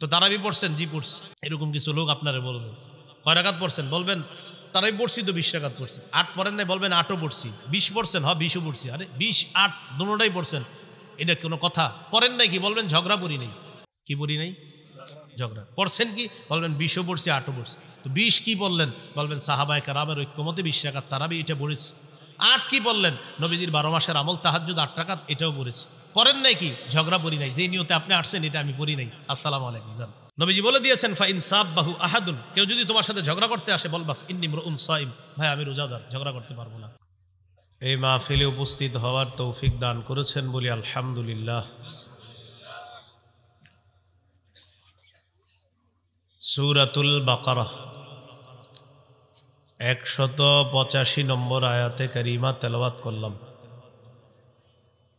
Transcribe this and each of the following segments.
তো তারাবি পড়ছেন? জি পড়ছি। এরকম কিছু লোক আপনারা বলবেন কয় রাকাত পড়ছেন, বলবেন তারাবি পড়ছি তো 20 রাকাত পড়ছি। 8 পড়েন নাই, বলবেন 8ও পড়ছি। 20 পড়ছেন? হ্যাঁ 20ও পড়ছি। আরে 20 8 দুটোটাই পড়ছেন, এটা কোনো কথা? পড়েন নাই কি? বলবেন ঝগড়া পড়ি নাই। কি পড়ি নাই? ঝগড়া। পড়ছেন কি? বলবেন 20ও পড়ছি 8ও পড়ছি। তো 20 কি বললেন? বলবেন সাহাবায়ে কেরামের ঐক্যমতে 20 রাকাত তারাবি এটা পড়েছি। 8 কি বললেন? নবীজির 12 মাসের আমল তাহাজ্জুদ 8 রাকাত, এটাও পড়েছি। পড়েন নাই কি? ঝগড়া পড়ি নাই। যে নিয়তে আপনি আসছেন এটা আমি পড়ি নাই। আসসালামু আলাইকুম। নবীজি বলে দিয়েছেন ফা ইন সাববাহু আহাদুন, কেউ যদি তোমার সাথে ঝগড়া করতে আসে বলবা ইন্নী ইমরুউন সাইম, ভাই আমি রোজাদার, ঝগড়া করতে পারবো না। এই মাহফিলে উপস্থিত হওয়ার তৌফিক দান করেছেন বলি আলহামদুলিল্লাহ। সূরাতুল বাকারা 185 নম্বর আয়াতে কারিমা তেলাওয়াত করলাম।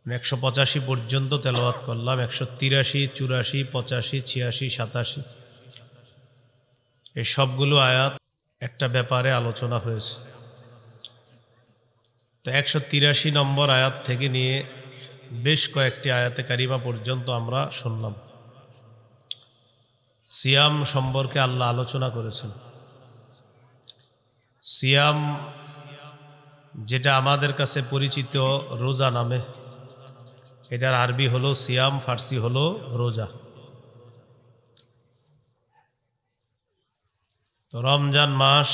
185 পর্যন্ত তেলাওয়াত করলাম। 183, 84, 85, 86, 87 এই সবগুলো আয়াত একটা ব্যাপারে আলোচনা হয়েছে। তো 183 নম্বর আয়াত থেকে নিয়ে বেশ কয়েকটি আয়াতে কারিমা পর্যন্ত আমরা শুনলাম। সিয়াম সম্পর্কে আল্লাহ আলোচনা করেছেন। সিয়াম যেটা আমাদের কাছে পরিচিত রোজা নামে, এটার আরবি হলো সিয়াম, ফার্সি হলো রোজা। তো রমজান মাস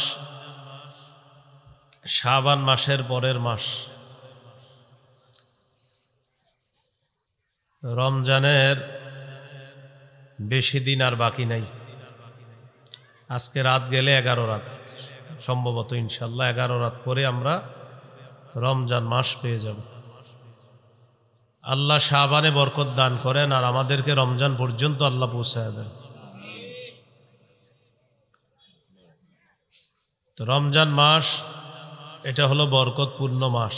শাবান মাসের পরের মাস। রমজানের বেশি দিন আর বাকি নাই। আজকে রাত গেলে 11 রাত, সম্ভবত ইনশাল্লাহ 11 রাত পরে আমরা রমজান মাস পেয়ে যাব। আল্লাহ শাবানে বরকত দান করেন আর আমাদেরকে রমজান পর্যন্ত আল্লাহ পৌঁছায় দেন। তো রমজান মাস এটা হলো বরকতপূর্ণ মাস।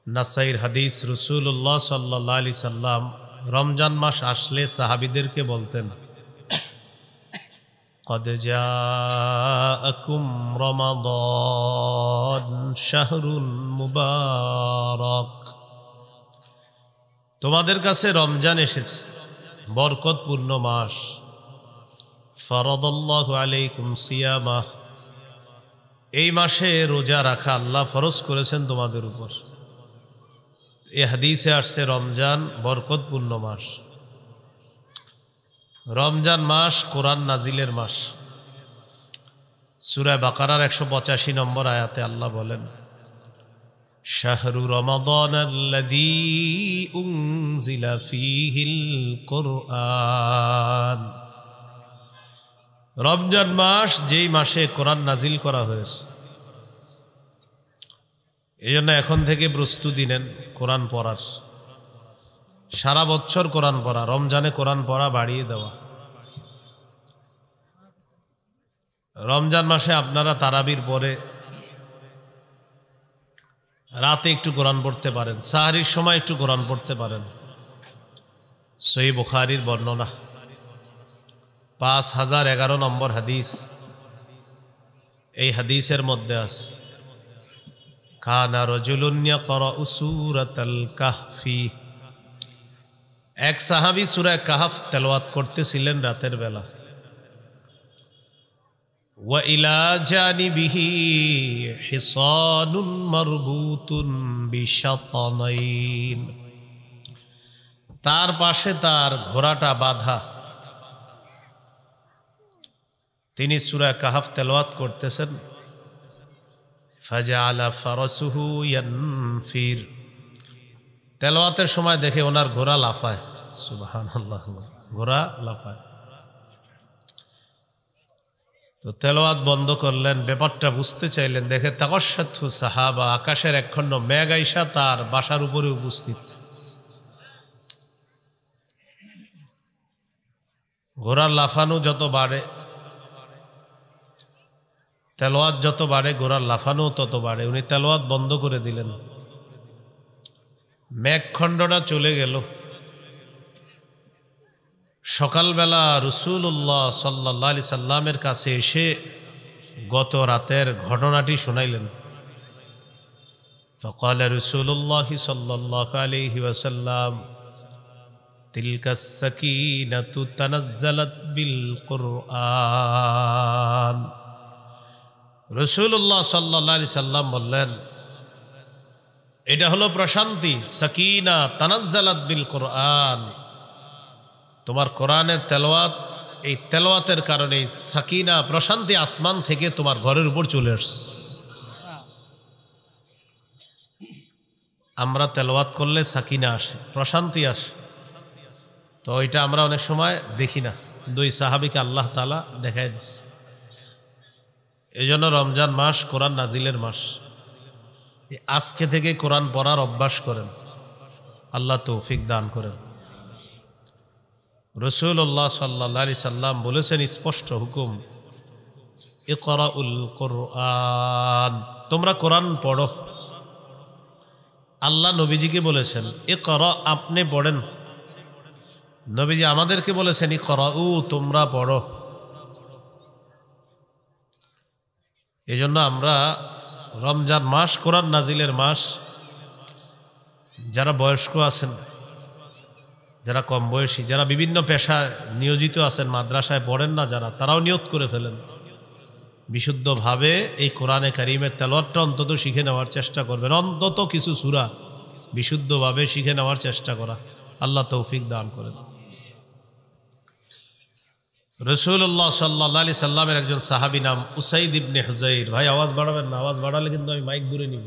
নাসাইর হাদিস, রাসূলুল্লাহ সাল্লাল্লাহু আলাইহি সাল্লাম রমজান মাস আসলে সাহাবীদেরকে বলতেন, قد جاءكم رمضان شهر মুবারক, তোমাদের কাছে রমজান এসেছে, বরকতপূর্ণ মাস। ফরদাল্লাহু আলাইকুম সিয়ামাহ, এই মাসে রোজা রাখা আল্লাহ ফরজ করেছেন তোমাদের উপর। এই হাদিসে আসছে রমজান বরকতপূর্ণ মাস। রমজান মাস কোরআন নাজিলের মাস। সূরা বাকারার 185 নম্বর আয়াতে আল্লাহ বলেন, শাহরু রমাদানাল্লাযী উনজিলা ফীহিল কুরআন, রমজান মাস যেই মাসে কোরআন নাজিল করা হয়েছে। এই জন্য এখন থেকে প্রস্তুতি নেন কোরআন পড়ার। সারা বছর কোরআন পড়া, রমজানে কোরআন পড়া বাড়িয়ে দেওয়া। রমজান মাসে আপনারা তারাবির পরে রাতে একটু কোরআন পড়তে পারেন, সাহরির সময় একটু কোরআন পড়তে পারেন। সহিহ বুখারীর বর্ণনা 5011 নম্বর হাদিস। এই হাদিসের মধ্যে আছে, কানা রাজুলুন ইয়াকরাউ সূরাতাল কাহফি, এক সাহাবী সূরা কাহফ তেলাওয়াত করতেছিলেন রাতের বেলা। ওয়া ইলা জানিবিহি হিসানুন মারবুতুন বিশাতানাইন, তার পাশে তার ঘোড়াটা বাঁধা। তিনি সূরা কাহফ তেলাওয়াত করতেছেন। ফাজআলা ফারাসুহু ইয়ানফির, তেলাওয়াতের সময় দেখে ওনার ঘোড়া লাফায়। সুবহানাল্লাহ, ঘোড়া লাফায়। তো তেলাওয়াত বন্ধ করলেন, ব্যাপারটা বুঝতে চাইলেন, দেখে তাকাশশাতহু সাহাবা, আকাশের একখণ্ড মেঘ আইসা তার বাসার উপরে উপস্থিত। ঘোড়ার লাফানো যত বাড়ে, তেলাওয়াত যত বাড়ে, ঘোড়ার লাফানো তত বাড়ে। উনি তেলাওয়াত বন্ধ করে দিলেন, মেঘখণ্ডটা চলে গেল। সকালবেলা রাসূলুল্লাহ সাল্লাল্লাহু আলাইহি সাল্লামের কাছে এসে গত রাতের ঘটনাটি শোনাইলেন। ফাকালা রাসূলুল্লাহ সাল্লাল্লাহু আলাইহি ওয়াসাল্লাম, তিলকাস সাকিনাতু তানাজ্জালাত বিল কুরআন। রাসূলুল্লাহ সাল্লাল্লাহু আলাইহি সাল্লাম বললেন, এটা হলো প্রশান্তি, সাকিনা তানাজ্জালাত বিল কুরআন। তোমার কোরআনের তেলাওয়াত, এই তেলাওয়াতের কারণে সাকিনা প্রশান্তি আসমান থেকে তোমার ঘরের উপর চলে আসছে। আমরা তেলাওয়াত করলে সাকিনা আসে, প্রশান্তি আসে, তো এটা আমরা অনেক সময় দেখি না, দুই সাহাবীকে আল্লাহ তাআলা দেখায় দিচ্ছে। এই জন্য রমজান মাস কোরআন নাজিলের মাস। আজকে থেকে কোরআন পড়ার অভ্যাস করেন, আল্লাহ তৌফিক দান করেন। রাসূলুল্লাহ সাল্লাল্লাহু আলাইহি সাল্লাম বলেছেন স্পষ্ট হুকুম, ইকরাউল কুরআন, তোমরা কোরআন পড়ো। আল্লাহ নবীজিকে বলেছেন ইকরা, আপনি পড়েন। নবীজি আমাদেরকে বলেছেন ইকরাউ, তোমরা পড়ো। এজন্য আমরা রমজান মাস কোরআন নাজিলের মাস। যারা বয়স্ক আছেন, যারা কম বয়সী, যারা বিভিন্ন পেশায় নিয়োজিত আছেন, মাদ্রাসায় পড়েন না যারা, তারাও নিয়ত করে ফেলেন বিশুদ্ধভাবে এই কোরআনে কারিমের তেলাওয়াতটা অন্তত শিখে নেওয়ার চেষ্টা করবেন। অন্তত কিছু সূরা বিশুদ্ধভাবে শিখে নেওয়ার চেষ্টা করা, আল্লাহ তৌফিক দান করেন। রাসূলুল্লাহ সাল্লাল্লাহু আলাইহি সাল্লামের একজন সাহাবী নাম উসাইদ ইবনে হুযাইর। ভাই আওয়াজ বাড়াবেন না, আওয়াজ বাড়ালে কিন্তু আমি মাইক দূরে নিব।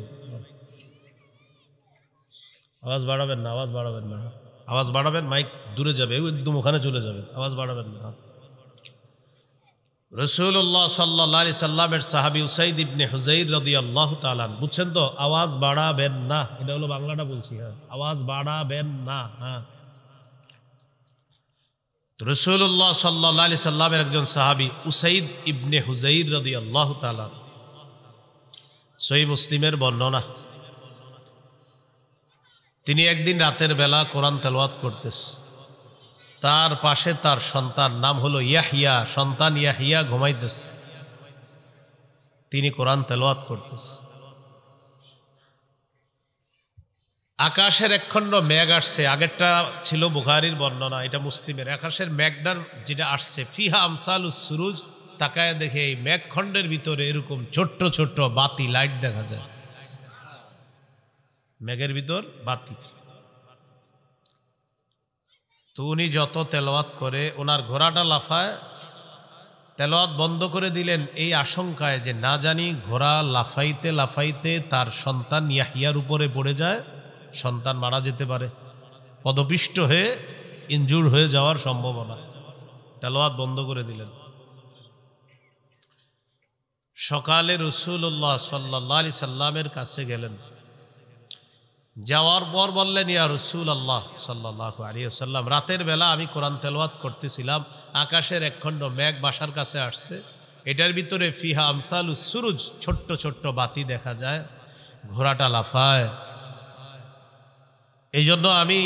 আওয়াজ বাড়াবেন না, আওয়াজ বাড়াবেন না, আওয়াজ বাড়াবেন মাইক দূরে যাবে, একদম ওখানে চলে যাবে, আওয়াজ বাড়াবেন না। রাসূলুল্লাহ সাল্লাল্লাহু আলাইহি সাল্লামের সাহাবী উসাইদ ইবনে হুযাইর রাদিয়াল্লাহু তাআলা, বুঝছেন তো, আওয়াজ বাড়াবেন না, এটা হলো বাংলাটা বলছি। হ্যাঁ, আওয়াজ বাড়াবেন না। হ্যাঁ, রাসূলুল্লাহ সাল্লাল্লাহু আলাইহি সাল্লামের একজন সাহাবী উসাইদ ইবনে হুযাইর রাদিয়াল্লাহু তাআলা, সহিহ মুসলিমের বর্ণনা। তিনি একদিন রাতের বেলা কোরআন তেলাওয়াত করতেছে, তার পাশে তার সন্তান, নাম হলো ইয়াহইয়া, সন্তান ইয়াহইয়া ঘুমাইতেছে, তিনি কোরআন তেলাওয়াত করতেছে। আকাশের একখণ্ড মেঘ আসছে, আগেরটা ছিল বুখারীর বর্ণনা, এটা মুসলিমের। আকাশের মেঘটার যেটা আসছে, ফিহা আমসালুস সুরুজ, তাকায় দেখে এই মেঘখণ্ডের ভিতরে এরকম ছোট্ট ছোট্ট বাতি, লাইট দেখা যায়, মেঘের ভিতর বাতি। তো উনি যত তেলাওয়াত করে, ওনার ঘোড়াটা লাফায়, তেলাওয়াত বন্ধ করে দিলেন এই আশঙ্কায় যে না জানি ঘোড়া লাফাইতে লাফাইতে তার সন্তান ইয়াহইয়ার উপরে পড়ে যায়, সন্তান মারা যেতে পারে, পদপিষ্ট হয়ে ইনজুর হয়ে যাওয়ার সম্ভাবনা। তেলাওয়াত বন্ধ করে দিলেন। সকালে রাসূলুল্লাহ সাল্লাল্লাহু আলাইহি সাল্লামের কাছে গেলেন, যাওয়ার পর বললেন, ইয়া রাসূলুল্লাহ সাল্লাল্লাহু আলাইহি ওয়াসাল্লাম, রাতের বেলা আমি কোরআন তেলাওয়াত করতেছিলাম, আকাশের একখণ্ড মেঘ বাসার কাছে আসছে, এটার ভিতরে ফিহা আমসালুস সুরুজ, ছোট্ট ছোট্ট বাতি দেখা যায়, ঘোড়াটা লাফায়। এই জন্য আমি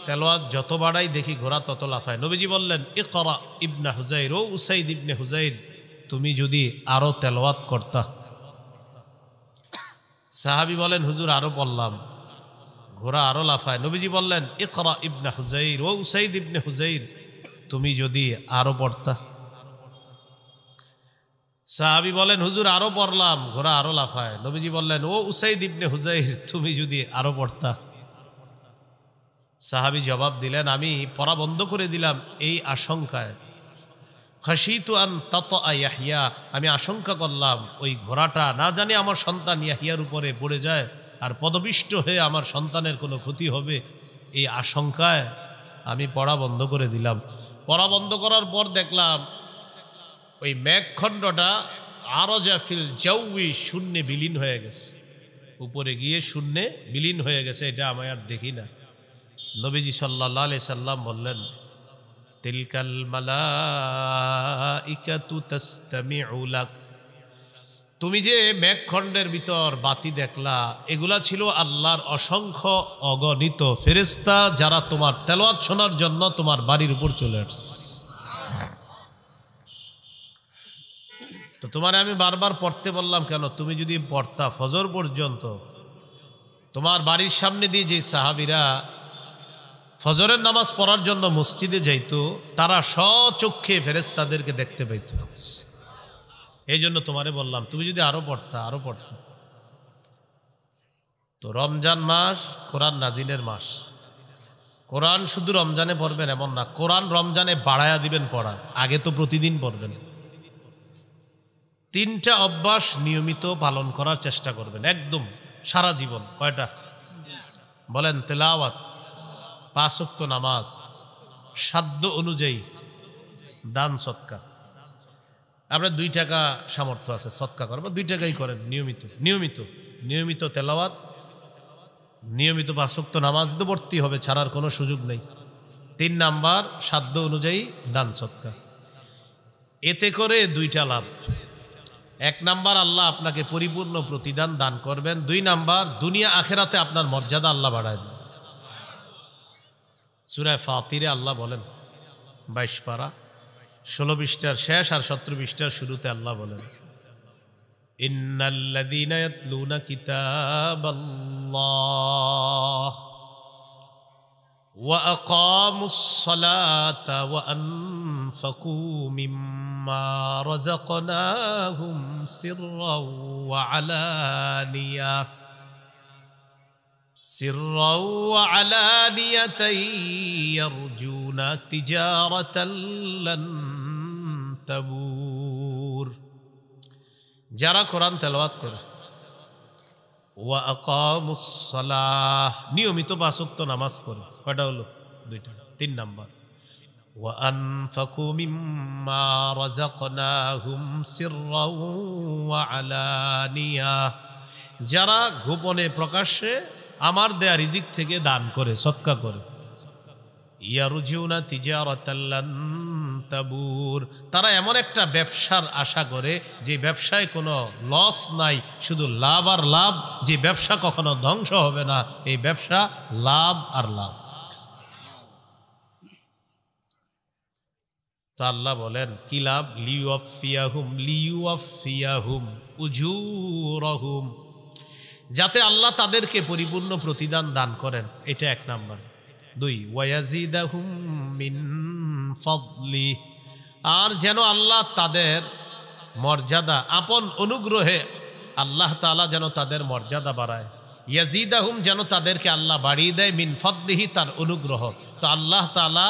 তেলাওয়াত যত বাড়াই দেখি ঘোড়া তত লাফায়। নবীজি বললেন, ইকরা ইবনে হুযাইর, ও উসাইদ ইবনে হুযাইর, তুমি যদি আরো তেলাওয়াত করতা। সাহাবী বলেন, হুজুর আরো পড়লাম, ঘোড়া আরো লাফায়। নবীজি বললেন, ইকরা ইবনে হুযাইর, ও উসাইদ ইবনে হুযাইর, তুমি যদি আরো পড়তা। সাহাবী বলেন, হুজুর আরো পড়লাম, ঘোড়া আরো লাফায়। নবীজি বললেন, ও উসাইদ ইবনে হুযাইর, তুমি যদি আরো পড়তা। সাহাবী জবাব দিলেন, আমি পড়া বন্ধ করে দিলাম এই আশঙ্কায়, খাশিতু আন তাতা ইয়াহইয়া, আমি আশঙ্কা করলাম ওই ঘোড়াটা না জানি আমার সন্তান ইয়াহইয়ার উপরে পড়ে যায় আর পদপিষ্ট হয়ে আমার সন্তানের কোনো ক্ষতি হবে, এই আশঙ্কায় আমি পড়া বন্ধ করে দিলাম। পড়া বন্ধ করার পর দেখলাম ওই মেঘখণ্ডটা আরজা ফিল জাউই, শূন্যে বিলীন হয়ে গেছে, উপরে গিয়ে শূন্যে বিলীন হয়ে গেছে, এটা আমি আর দেখি না। নবীজি সাল্লাল্লাহু আলাইহি সাল্লাম বললেন, তিলকাল মালাইকাতু তাসতামিউ লাক, তুমি যে মেঘখণ্ডের ভিতর বাতি দেখলা, এগুলা ছিল আল্লাহর অসংখ্য অগণিত ফেরেশতা, যারা তোমার তেলাওয়াত শোনার জন্য তোমার বাড়ির উপর চলে আসছে। তো তোমার আমি বারবার পড়তে বললাম কেন? তুমি যদি পড়তা ফজর পর্যন্ত, তোমার বাড়ির সামনে দিয়ে যে সাহাবীরা ফজরের নামাজ পড়ার জন্য মসজিদে যাইতো, তারা স্বচক্ষে ফেরেশতাদেরকে দেখতে পাইত। এই জন্য তোমারে বললাম তুমি যদি আরো পড়তা। তো রমজান মাস কোরআন নাজিলের মাস। কোরআন শুধু রমজানে পড়বেন এমন না, কোরআন রমজানে বাড়ায়া দিবেন পড়া, আগে তো প্রতিদিন পড়বেন। 3টা অভ্যাস নিয়মিত পালন করার চেষ্টা করবেন একদম সারা জীবন। কয়টা বলেন? তেলাওয়াত, 5 ওয়াক্ত নামাজ, সাধ্য অনুযায়ী দান সৎকা। আপনার 2 টাকা সামর্থ্য আছে সৎকা করবো, 2 টাকাই করেন নিয়মিত তেলাওয়াত, নিয়মিত 5 ওয়াক্ত নামাজ তো পড়তেই হবে, ছাড়ার কোনো সুযোগ নেই। 3 নাম্বার সাধ্য অনুযায়ী দান সৎকা। এতে করে 2টা লাভ। 1 নাম্বার আল্লাহ আপনাকে পরিপূর্ণ প্রতিদান দান করবেন। 2 নাম্বার দুনিয়া আখেরাতে আপনার মর্যাদা আল্লাহ বাড়ায় দেবেন। সূরা ফাতিরে আল্লাহ বলেন 22 পারা 16 পৃষ্ঠার শেষ আর 17 পৃষ্ঠার শুরুতে আল্লাহ বলেন, ইন্নাল্লাযীনা ইয়াতলুনা কিতাবাল্লাহ ওয়া আকামুস সালাতা ওয়া আনফাকু মিম্মা রাযাকনাহুম সিররাও ওয়া আলানিয়াতান ইয়ারজুনা তিজারাতান লান তাবুর। যারা কোরআন তেলাওয়াত করে, ওয়া আকামুস সালাহ, নিয়মিত 5 ওয়াক্ত নামাজ পড়ে, কয়টা হলো? 2টা। 3 নাম্বার ওয়া আনফাকু মিম্মা রাযাকনাহুম সিররাও ওয়া আলানিয়া, যারা গোপনে প্রকাশ্যে আমার দেয়া রিজিক থেকে দান করে, সদকা করে। ইয়ারজুনা তিজারাতান লান তাবুর, তারা এমন একটা ব্যবসার আশা করে যে ব্যবসায় কোনো লস নাই, শুধু লাভ আর লাভ, যে ব্যবসা কখনো ধ্বংস হবে না, এই ব্যবসা লাভ আর লাভ। তো আল্লাহ বলেন কি লাভ? লিউয়াফিয়াহুম উজুরহুম, যাতে আল্লাহ তাদেরকে পরিপূর্ণ প্রতিদান দান করেন, এটা 1 নাম্বার। 2 ওয়ায়াজিদাহুম মিন ফাদলি, আর যেন আল্লাহ তাদের মর্যাদা আপন অনুগ্রহে আল্লাহ তাআলা যেন তাদের মর্যাদা বাড়ায়। ইয়াজিদাহুম, যেন তাদেরকে আল্লাহ বাড়িয়ে দেয়, মিন ফাদলিহি, তার অনুগ্রহ। তো আল্লাহ তাআলা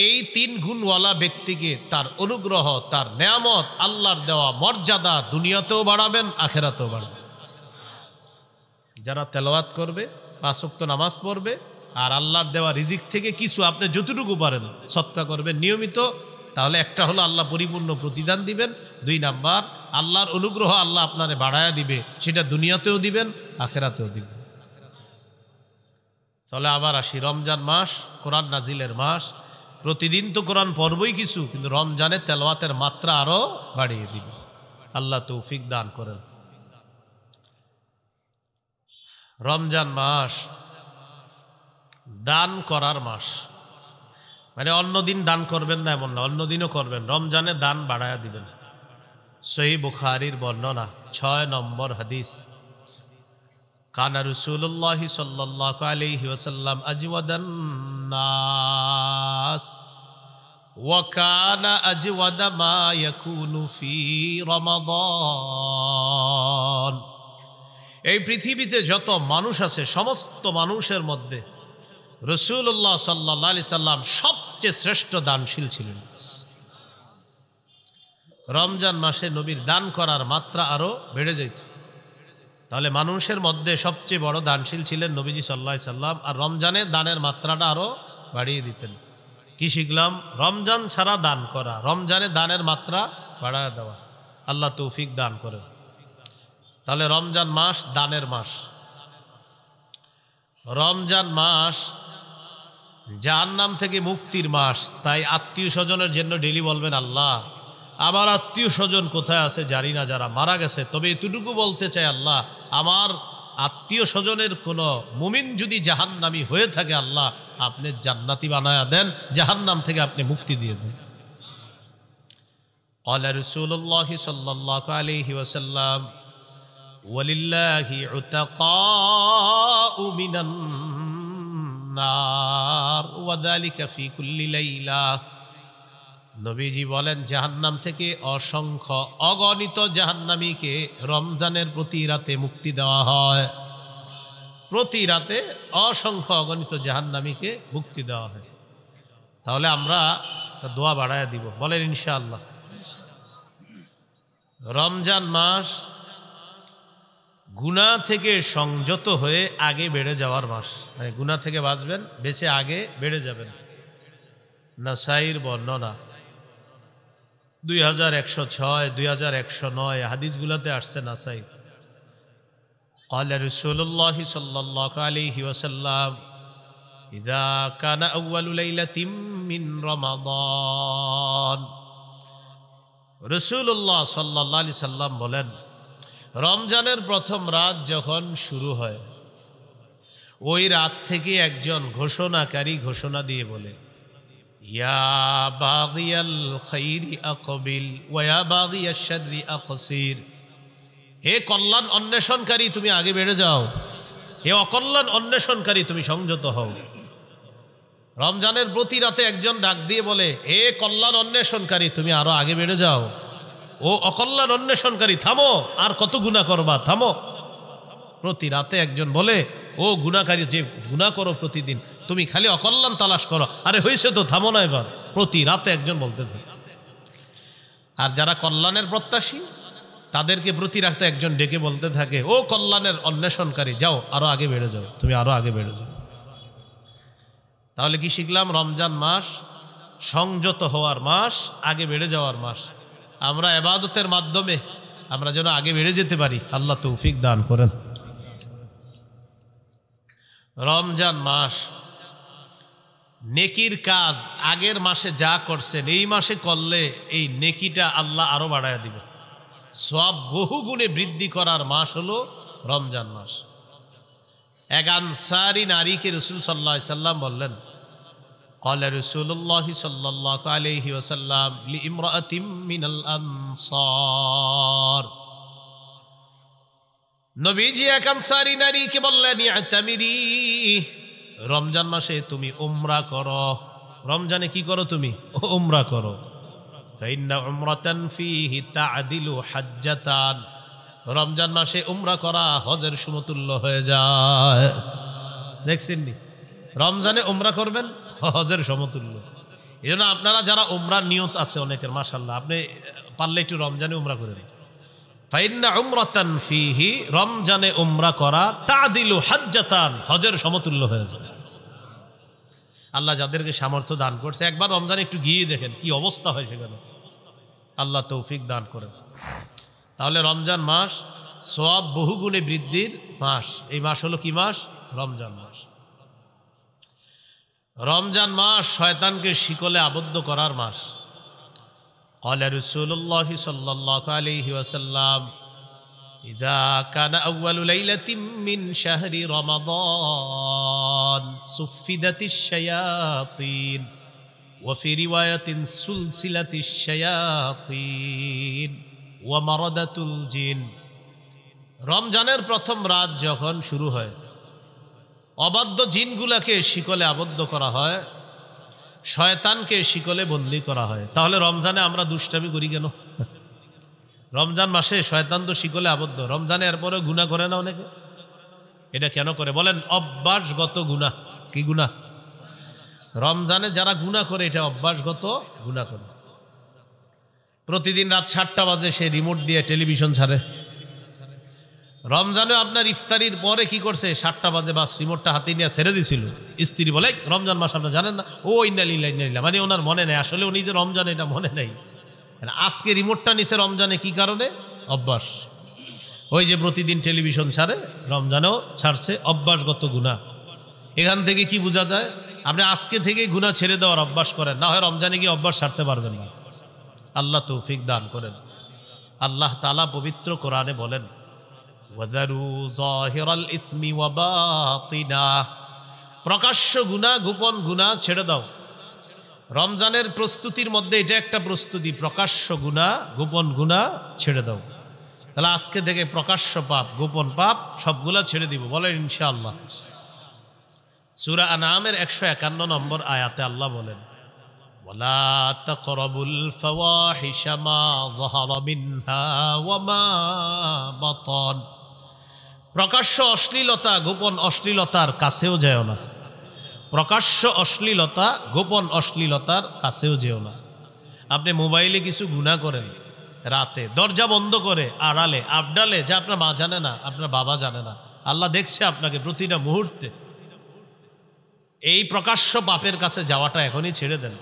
এই 3 গুণওয়ালা ব্যক্তিকে তার অনুগ্রহ, তার নেয়ামত, আল্লাহর দেওয়া মর্যাদা দুনিয়াতেও বাড়াবেন, আখেরাতেও বাড়াবেন। যারা তেলাওয়াত করবে, 5 ওয়াক্ত নামাজ পড়বে, আর আল্লাহর দেওয়া রিজিক থেকে কিছু আপনি যতটুকু পারেন সদকা করবেন নিয়মিত, তাহলে একটা হলো আল্লাহ পরিপূর্ণ প্রতিদান দিবেন। 2 নাম্বার আল্লাহর অনুগ্রহ আল্লাহ আপনারে বাড়ায়া দিবে, সেটা দুনিয়াতেও দিবেন, আখেরাতেও দিবেন। তাহলে আবার আসি, রমজান মাস কোরআন নাজিলের মাস। প্রতিদিন তো কোরআন পড়বই কিছু, কিন্তু রমজানে তেলাওয়াতের মাত্রা আরো বাড়িয়ে দিবে। আল্লাহ তৌফিক দান করেন। রমজান মাস দান করার মাস, মানে অন্যদিন দান করবেন না এমন না, অন্যদিনও করবেন, রমজানে দান বাড়ায়া দিবেন। সহিহ বুখারীর বর্ণনা 6 নম্বর হাদিস, কানা রাসূলুল্লাহি সাল্লাল্লাহু আলাইহি ওয়াসাল্লাম আজওয়াদান নাস ওয়া কানা আজওয়াদা মা ইয়াকুনু ফি রমাদান। এই পৃথিবীতে যত মানুষ আছে, সমস্ত মানুষের মধ্যে রাসূলুল্লাহ সাল্লাল্লাহু আলাইহি সাল্লাম সবচেয়ে শ্রেষ্ঠ দানশীল ছিলেন। রমজান মাসে নবীর দান করার মাত্রা আরো বেড়ে যেত। তাহলে মানুষের মধ্যে সবচেয়ে বড় দানশীল ছিলেন নবীজি সাল্লাল্লাহু আলাইহি সাল্লাম, আর রমজানে দানের মাত্রাটা আরো বাড়িয়ে দিতেন। কি শিখলাম? রমজান ছাড়া দান করা, রমজানে দানের মাত্রা বাড়ায় দেওয়া। আল্লাহ তৌফিক দান করেন। তাহলে রমজান মাস দানের মাস। রমজান মাস জাহান্নাম থেকে মুক্তির মাস। তাই আত্মীয় স্বজনের জন্য ডেলি বলবেন, আল্লাহ আমার আত্মীয় স্বজন কোথায় আছে জানি না, যারা মারা গেছে, তবে এতটুকু বলতে চাই, আল্লাহ আমার আত্মীয় স্বজনের কোনো মুমিন যদি জাহান্নামী হয়ে থাকে, আল্লাহ আপনি জান্নাতি বানায়া দেন, জাহান্নাম থেকে আপনি মুক্তি দিয়ে দেন। قال رسول الله صلى الله عليه وسلم ولله عتقاء من النار নার ওয়া যালিকা ফি কুল্লি লাইলা। নবীজি বলেন জাহান্নাম থেকে অসংখ্য অগণিত জাহান্নামীকে রমজানের প্রতি রাতে মুক্তি দেওয়া হয়। প্রতি রাতে অসংখ্য অগণিত জাহান্নামীকে মুক্তি দেওয়া হয়। তাহলে আমরা দোয়া বাড়ায় দিব, বলেন ইনশাআল্লাহ। রমজান মাস গুনাহ থেকে সংযত হয়ে আগে বেড়ে যাওয়ার মাস, মানে গুনাহ থেকে বাঁচবেন, বেঁচে আগে বেড়ে যাবেন। নাসাইর বর্ণনা 2106, 2109 হাদিসগুলোতে আসছে নাসাই। قال رسول الله صلى الله عليه وسلم إذا كان أول ليلة من رمضان। রাসূলুল্লাহ সাল্লাল্লাহু আলাইহি সাল্লাম বলেন, রমজানের প্রথম রাত যখন শুরু হয়, ওই রাত থেকে একজন ঘোষণাকারী ঘোষণা দিয়ে বলে, ইয়া বাগিয়াল খাইরি আকবিল ওয়া ইয়া বাগিয়াশ শাররি আকসির। হে কল্যাণ অন্বেষণকারী, তুমি আগে বেড়ে যাও। হে অকল্যাণ অন্বেষণকারী, তুমি সংযত হও। রমজানের প্রতি রাতে একজন ডাক দিয়ে বলে, হে কল্যাণ অন্বেষণকারী, তুমি আরো আগে বেড়ে যাও। ও অকল্যাণ অন্বেষণকারী, থামো, আর কত গুনাহ করবা, থামো। প্রতি রাতে একজন বলে, ও গুনাহকারী, যে গুনাহ করো প্রতিদিন, তুমি খালি অকল্যাণ তালাশ করো, আরে হয়েছে তো, থামো না এবার। প্রতি রাতে একজন বলতে থাকে। আর যারা কল্যাণের প্রত্যাশী, তাদেরকে প্রতি রাতে একজন ডেকে বলতে থাকে, ও কল্যাণের অন্বেষণকারী, যাও, আরো আগে বেড়ে যাও, তুমি আরো আগে বেড়ে যাও। তাহলে কি শিখলাম? রমজান মাস সংযত হওয়ার মাস, আগে বেড়ে যাওয়ার মাস। আমরা ইবাদতের মাধ্যমে আমরা যেন আগে বেড়ে যেতে পারি, আল্লাহ তৌফিক দান করেন। রমজান মাস নেকির কাজ আগের মাসে যা করছেন এই মাসে করলে এই নেকিটা আল্লাহ আরো বাড়ায় দিবে। সওয়াব বহু গুণে বৃদ্ধি করার মাস হলো রমজান মাস। এক আনসারী নারীকে রাসূল সাল্লাল্লাহু আলাইহি সাল্লাম বললেন, قال رسول الله صلى الله عليه وسلم لامرأة من الأنصار। নবীজি এক আনসারী নারীকে বললেন, ইআতামিরি, রমজান মাসে তুমি উমরা করো। রমজানে কি করো? তুমি উমরা করো। ফাইন্না উমরাতান ফীহি তা'দিলু হাজ্জাতান। রমজান মাসে উমরা করা হজের সমতুল্য হয়ে যায়। দেখছেন নি? রমজানে উমরা করবেন, হজের সমতুল্য। এজন্য আপনারা যারা উমরার নিয়ত আছে অনেকের, মাশাআল্লাহ, আপনি পারলে একটু রমজানে উমরা করে নিন। ফাইন্না উমরাতান ফীহি, রমজানে উমরা করা তা'দিলু হাজ্জাতান, হজের সমতুল্য হয়ে যায়। আল্লাহ যাদেরকে সামর্থ্য দান করছে, একবার রমজানে একটু গিয়ে দেখেন কি অবস্থা হয় সেখানে। আল্লাহ তৌফিক দান করেন। তাহলে রমজান মাস সওয়াব বহুগুণে বৃদ্ধির মাস। এই মাস হলো কি মাস? রমজান মাস। রমজান মাস শয়তানকে শিকলে আবদ্ধ করার মাস। قال رسول الله صلى الله عليه وسلم إذا كان أول ليلة من شهر رمضان صفدت الشياطين وفي رواية سلسلة الشياطين ومردة الجن। রমজানের প্রথম রাত যখন শুরু হয়, অবাধ্য জিনগুলাকে শিকলে আবদ্ধ করা হয়, শয়তানকে শিকলে বন্দী করা হয়। তাহলে রমজানে আমরা দুষ্টামি করি কেন? রমজান মাসে শয়তান তো শিকলে আবদ্ধ, রমজানে এরপরে গুনাহ করে না অনেকে। এটা কেন করে বলেন? অভ্যাসগত গুনাহ। কি গুনাহ? রমজানে যারা গুনাহ করে, এটা অভ্যাসগত গুনাহ করে। প্রতিদিন রাত 7টা বাজে সে রিমোট দিয়ে টেলিভিশন ছাড়ে। রমজানে আপনার ইফতারির পরে কি করছে? 7টা বাজে বাস রিমোটটা হাতে নিয়ে ছেড়ে দিছিল। স্ত্রী বলে, রমজান মাস আপনার জানেন না? ও ইন্না লিল্লাহি ইন্না ইলাইহি, মানে ওনার মনে নেই, আসলে উনি যে রমজান এটা মনে নেই। আজকে রিমোটটা নিছে রমজানে, কি কারণে? অভ্যাস। ওই যে প্রতিদিন টেলিভিশন ছাড়ে, রমজানেও ছাড়ছে, অভ্যাসগত গুনাহ। এখান থেকে কি বোঝা যায়? আপনি আজকে থেকেই গুনাহ ছেড়ে দেওয়ার অভ্যাস করেন, না হয় রমজানে গিয়ে অভ্যাস ছাড়তে পারবেন না। আল্লাহ তৌফিক দান করেন। আল্লাহ তাআলা পবিত্র কোরআনে বলেন, ওয়াযারু যাহিরাল ইসমি ওয়া বাতিনাহ, প্রকাশ্য গুনাহ গোপন গুনাহ ছেড়ে দাও। রমজানের প্রস্তুতির মধ্যে এটা একটা প্রস্তুতি, প্রকাশ্য গুনাহ গোপন গুনাহ ছেড়ে দাও। তাহলে আজকে থেকে প্রকাশ্য পাপ গোপন পাপ সবগুলা ছেড়ে দিব, বলেন ইনশাআল্লাহ। সূরা আনআমের 151 নম্বর আয়াতে আল্লাহ বলেন, ওয়ালা তাকরাবুল ফাওয়াহিশা মা যাহারা মিনহা ওয়া মা বাতান। প্রকাশ্য অশ্লীলতা গোপন অশ্লীলতার কাছেও যেও না। প্রকাশ্য অশ্লীলতা গোপন অশ্লীলতার কাছেও যেও না। আপনি মোবাইলে কিছু গুনাহ করেন, রাতে দরজা বন্ধ করে আড়ালে আবডালে, যা আপনার মা জানে না, আপনার বাবা জানে না, আল্লাহ দেখছে আপনাকে প্রতিটা মুহূর্তে। এই প্রকাশ্য পাপের কাছে যাওয়াটা এখনই ছেড়ে দেন।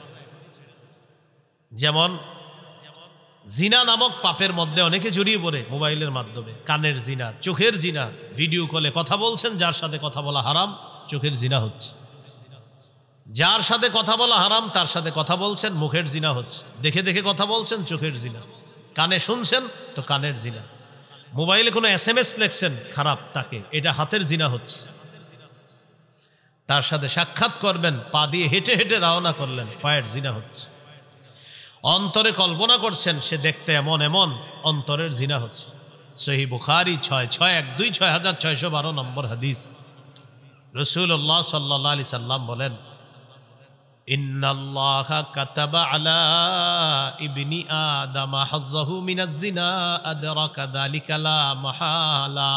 যেমন জিনা নামক পাপের মধ্যে অনেকে জড়িয়ে পড়ে মোবাইলের মাধ্যমে। কানের জিনা, চোখের জিনা, ভিডিও কলে কথা বলছেন, যার সাথে কথা বলা হারাম, চোখের জিনা হচ্ছে। যার সাথে কথা বলা হারাম তার সাথে কথা বলছেন, মুখের জিনা হচ্ছে। দেখে দেখে কথা বলছেন, চোখের জিনা। কানে শুনছেন তো কানের জিনা। মোবাইলে কোনো SMS লেখছেন খারাপ, তাকে এটা হাতের জিনা হচ্ছে। তার সাথে সাক্ষাৎ করবেন, পা দিয়ে হেঁটে হেঁটে রওনা করলেন, পায়ের জিনা হচ্ছে। অন্তরে কল্পনা করছেন সে দেখতে এমন এমন, অন্তরের জিনা হচ্ছে। সহিহ বুখারী 6612 নম্বর হাদিস। রাসূলুল্লাহ সাল্লাল্লাহু আলাইহি সাল্লাম বলেন, ইন্নাল্লাহা কাতাবা আলা ইবনি আদম হাজ্জাহু মিনাজ জিনা আদরাকা যালিকা লা মাহালা।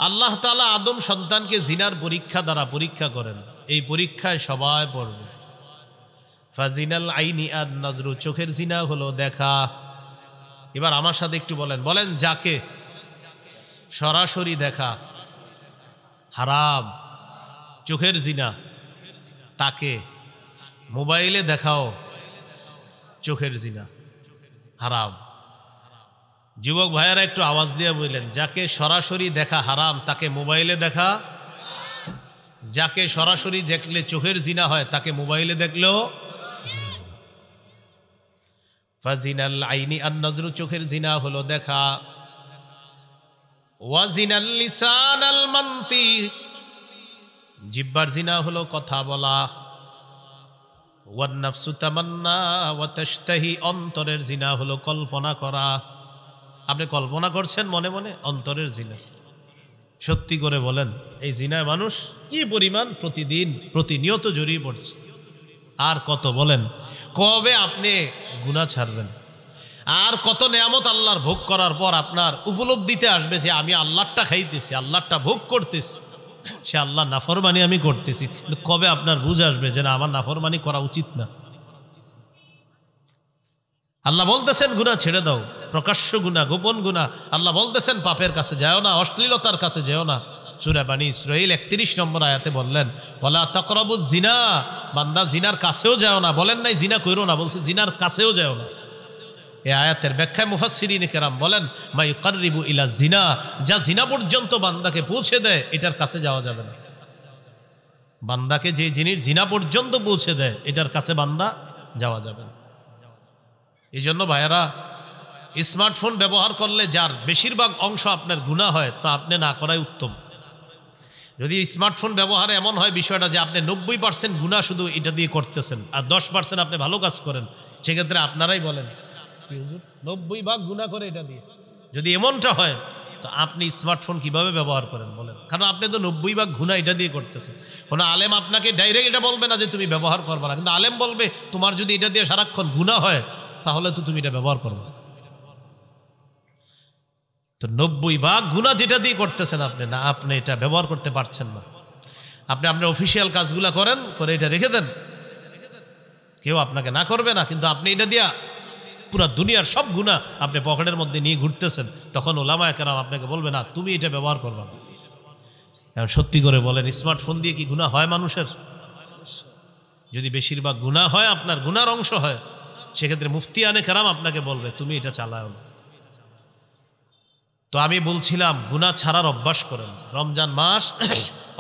আল্লাহ তাআলা আদম সন্তানকে জিনার পরীক্ষা দ্বারা পরীক্ষা করেন। এই পরীক্ষায় সবাই পড়বে। ফাজিনাল আইনি আন নাজরু, চোখের জিনা হলো দেখা। এবার আমার সাথে একটু বলেন, বলেন যাকে সরাসরি দেখা হারাম, চোখের জিনা, তাকে মোবাইলে দেখাও চোখের জিনা, হারাম। যুবক ভাইয়েরা একটু আওয়াজ দিয়ে বললেন, যাকে সরাসরি দেখা হারাম তাকে মোবাইলে দেখা। যাকে সরাসরি দেখলে চোখের জিনা হয় তাকে মোবাইলে দেখলেও। ফাজিনাল আইনি আন নাজরু, চোখের জিনা হলো দেখা। ওয়াজিনাল লিসানাল মানতিক, জিহ্বার জিনা হলো কথা বলা। ওয়ান নাফসু তামান্না ওয়া তাশতাহি, অন্তরের জিনা হলো কল্পনা করা। আপনি কল্পনা করছেন মনে মনে, অন্তরের জিনা। সত্যি করে বলেন, এই জিনায় মানুষ কি পরিমাণ প্রতিদিন প্রতিনিয়ত জড়িয়ে পড়ছে। আর কত বলেন, কবে আপনি গুনাহ ছাড়বেন? আর কত নেয়ামত আল্লাহর ভোগ করার পর আপনার উপলব্ধিতে আসবে যে আমি আল্লাহরটা খাইতেছি, আল্লাহরটা ভোগ করতেছি, সে আল্লাহ নাফরমানি আমি করতেছি। কিন্তু কবে আপনার বুঝ আসবে যে না, আমার নাফরমানি করা উচিত না? আল্লাহ বলতেছেন গুনাহ ছেড়ে দাও, প্রকাশ্য গুনাহ, গোপন গুনাহ। আল্লাহ বলতেছেন পাপের কাছে যাও না, অশ্লীলতার কাছে যেও না। সূরা বানী ইসরাঈল 31 নম্বর আয়াতে বললেন, ওয়ালা তাকরাবুজ জিনা, বান্দা জিনার কাছেও যাও না। বলেন নাই জিনা কইরো না, বলছে জিনার কাছেও যাও না। এই আয়াতের ব্যাখ্যায় মুফাসসিরিনে কেরাম বলেন, মা ইউকাররিবু ইলা জিনা, যা জিনা পর্যন্ত বান্দাকে পৌঁছে দেয়, এটার কাছে যাওয়া যাবে না। বান্দাকে যে জিনিস জিনা পর্যন্ত পৌঁছে দেয়, এটার কাছে বান্দা যাওয়া যাবে না। এই জন্য ভাইয়েরা, স্মার্টফোন ব্যবহার করলে যার বেশিরভাগ অংশ আপনার গুনাহ হয়, তা আপনি না করাই উত্তম। যদি স্মার্টফোন ব্যবহারে এমন হয় বিষয়টা যে আপনি 90% গুনাহ শুধু এটা দিয়ে করতেছেন, আর 10% আপনি ভালো কাজ করেন, সেক্ষেত্রে আপনারাই বলেন 90 ভাগ গুনাহ করে এটা দিয়ে। যদি এমনটা হয় তো আপনি স্মার্টফোন কিভাবে ব্যবহার করেন বলেন? কারণ আপনি তো 90 ভাগ গুনাহ এটা দিয়ে করতেছেন। কোনো আলেম আপনাকে ডাইরেক্ট এটা বলবে না যে তুমি ব্যবহার করবে না, কিন্তু আলেম বলবে তোমার যদি এটা দিয়ে সারাক্ষণ গুনাহ হয় তাহলে তো তুমি এটা ব্যবহার করবে। তো 90 ভাগ গুনাহ যেটা দিয়ে করতেছেন আপনি, না আপনি এটা ব্যবহার করতে পারছেন না। আপনি আপনার অফিসিয়াল কাজগুলা করেন, করে এটা রেখে দেন, কেউ আপনাকে না করবে না, কিন্তু আপনি এটা দিয়া পুরা দুনিয়ার সব গুনাহ আপনি পকেটের মধ্যে নিয়ে ঘুরতেছেন। তখন ওলামায়ে কেরাম আপনাকে বলবে না, তুমি এটা ব্যবহার করবে না। এখন সত্যি করে বলেন, স্মার্টফোন দিয়ে কি গুনাহ হয় মানুষের? যদি বেশিরভাগ গুনাহ হয়, আপনার গুনার অংশ হয়, সেক্ষেত্রে মুফতিয়ানে কেরাম আপনাকে বলবে তুমি এটা চালাও না। তো আমি বলছিলাম গুনাহ ছাড়ার অভ্যাস করেন। রমজান মাস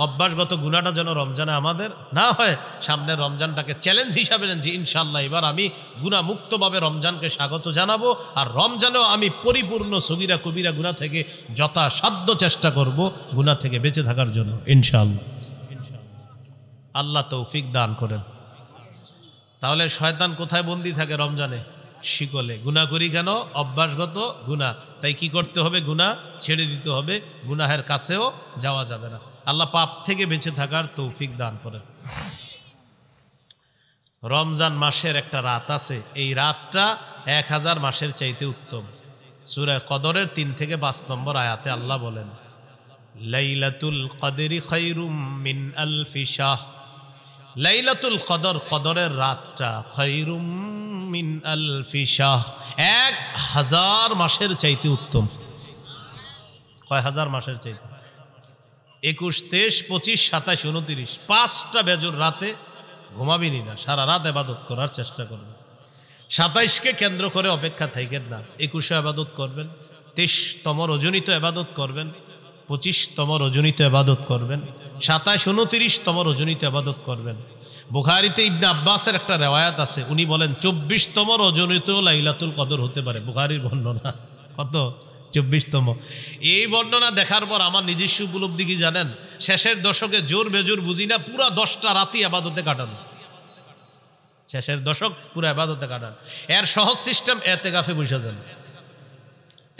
অভ্যাসগত গুনাহটা যেন রমজানে আমাদের না হয়। সামনে রমজানটাকে চ্যালেঞ্জ হিসাবে নেন যে ইনশাআল্লাহ এবার আমি গুনাহ মুক্তভাবে রমজানকে স্বাগত জানাবো, আর রমজানেও আমি পরিপূর্ণ সগীরা কবিরা গুনাহ থেকে যথাসাধ্য চেষ্টা করব গুনাহ থেকে বেঁচে থাকার জন্য ইনশাআল্লাহ। আল্লাহ তৌফিক দান করেন। তাহলে শয়তান কোথায় বন্দী থাকে? রমজানে শিকলে। গুনাহ করি কেন? অভ্যাসগত গুনাহ। তাই কি করতে হবে? গুনাহ ছেড়ে দিতে হবে, গুনাহের কাছেও যাওয়া যাবে না। আল্লাহ পাপ থেকে বেঁচে থাকার তৌফিক দান করেন। রমজান মাসের একটা রাত আছে, এই রাতটা 1000 মাসের চাইতে উত্তম। সূরা কদরের 3 থেকে 5 নম্বর আয়াতে আল্লাহ বলেন, লাইলাতুল কদরি খায়রুম মিন আলফি শাহ। লাইলাতুল কদর, কদরের রাতটা, খায়রুম মিন আলফি শাহ, 1000 মাসের চাইতে উত্তম। কয় হাজার মাসের চাইতে? 21, 23, 25, 27, 29, 5টা বেজর রাতে ঘুমাবিনি না, সারা রাত ইবাদত করার চেষ্টা করবেন। 27কে কেন্দ্র করে অপেক্ষা থাকেন না, 21 ইবাদত করবেন, 23তম রজনীতে ইবাদত করবেন, 25তম রজনীতে ইবাদত করবেন, 27, 29তম রজনীতে ইবাদত করবেন। বুখারীতে ইবনে আব্বাসের একটা রিওয়ায়াত আছে, উনি বলেন 24তম রজনীতেও লাইলাতুল কদর হতে পারে। বুখারীর বর্ণনা। কত? 24তম। এই বর্ণনা দেখার পর আমার নিজস্ব উপলব্ধি কি জানেন? শেষের দশকে জোর বেজোর বুঝি না, পুরা 10টা রাতই ইবাদতে কাটানো। শেষের দশক পুরো ইবাদতে কাটান। এর সহজ সিস্টেম, এতেকাফে বসে যান।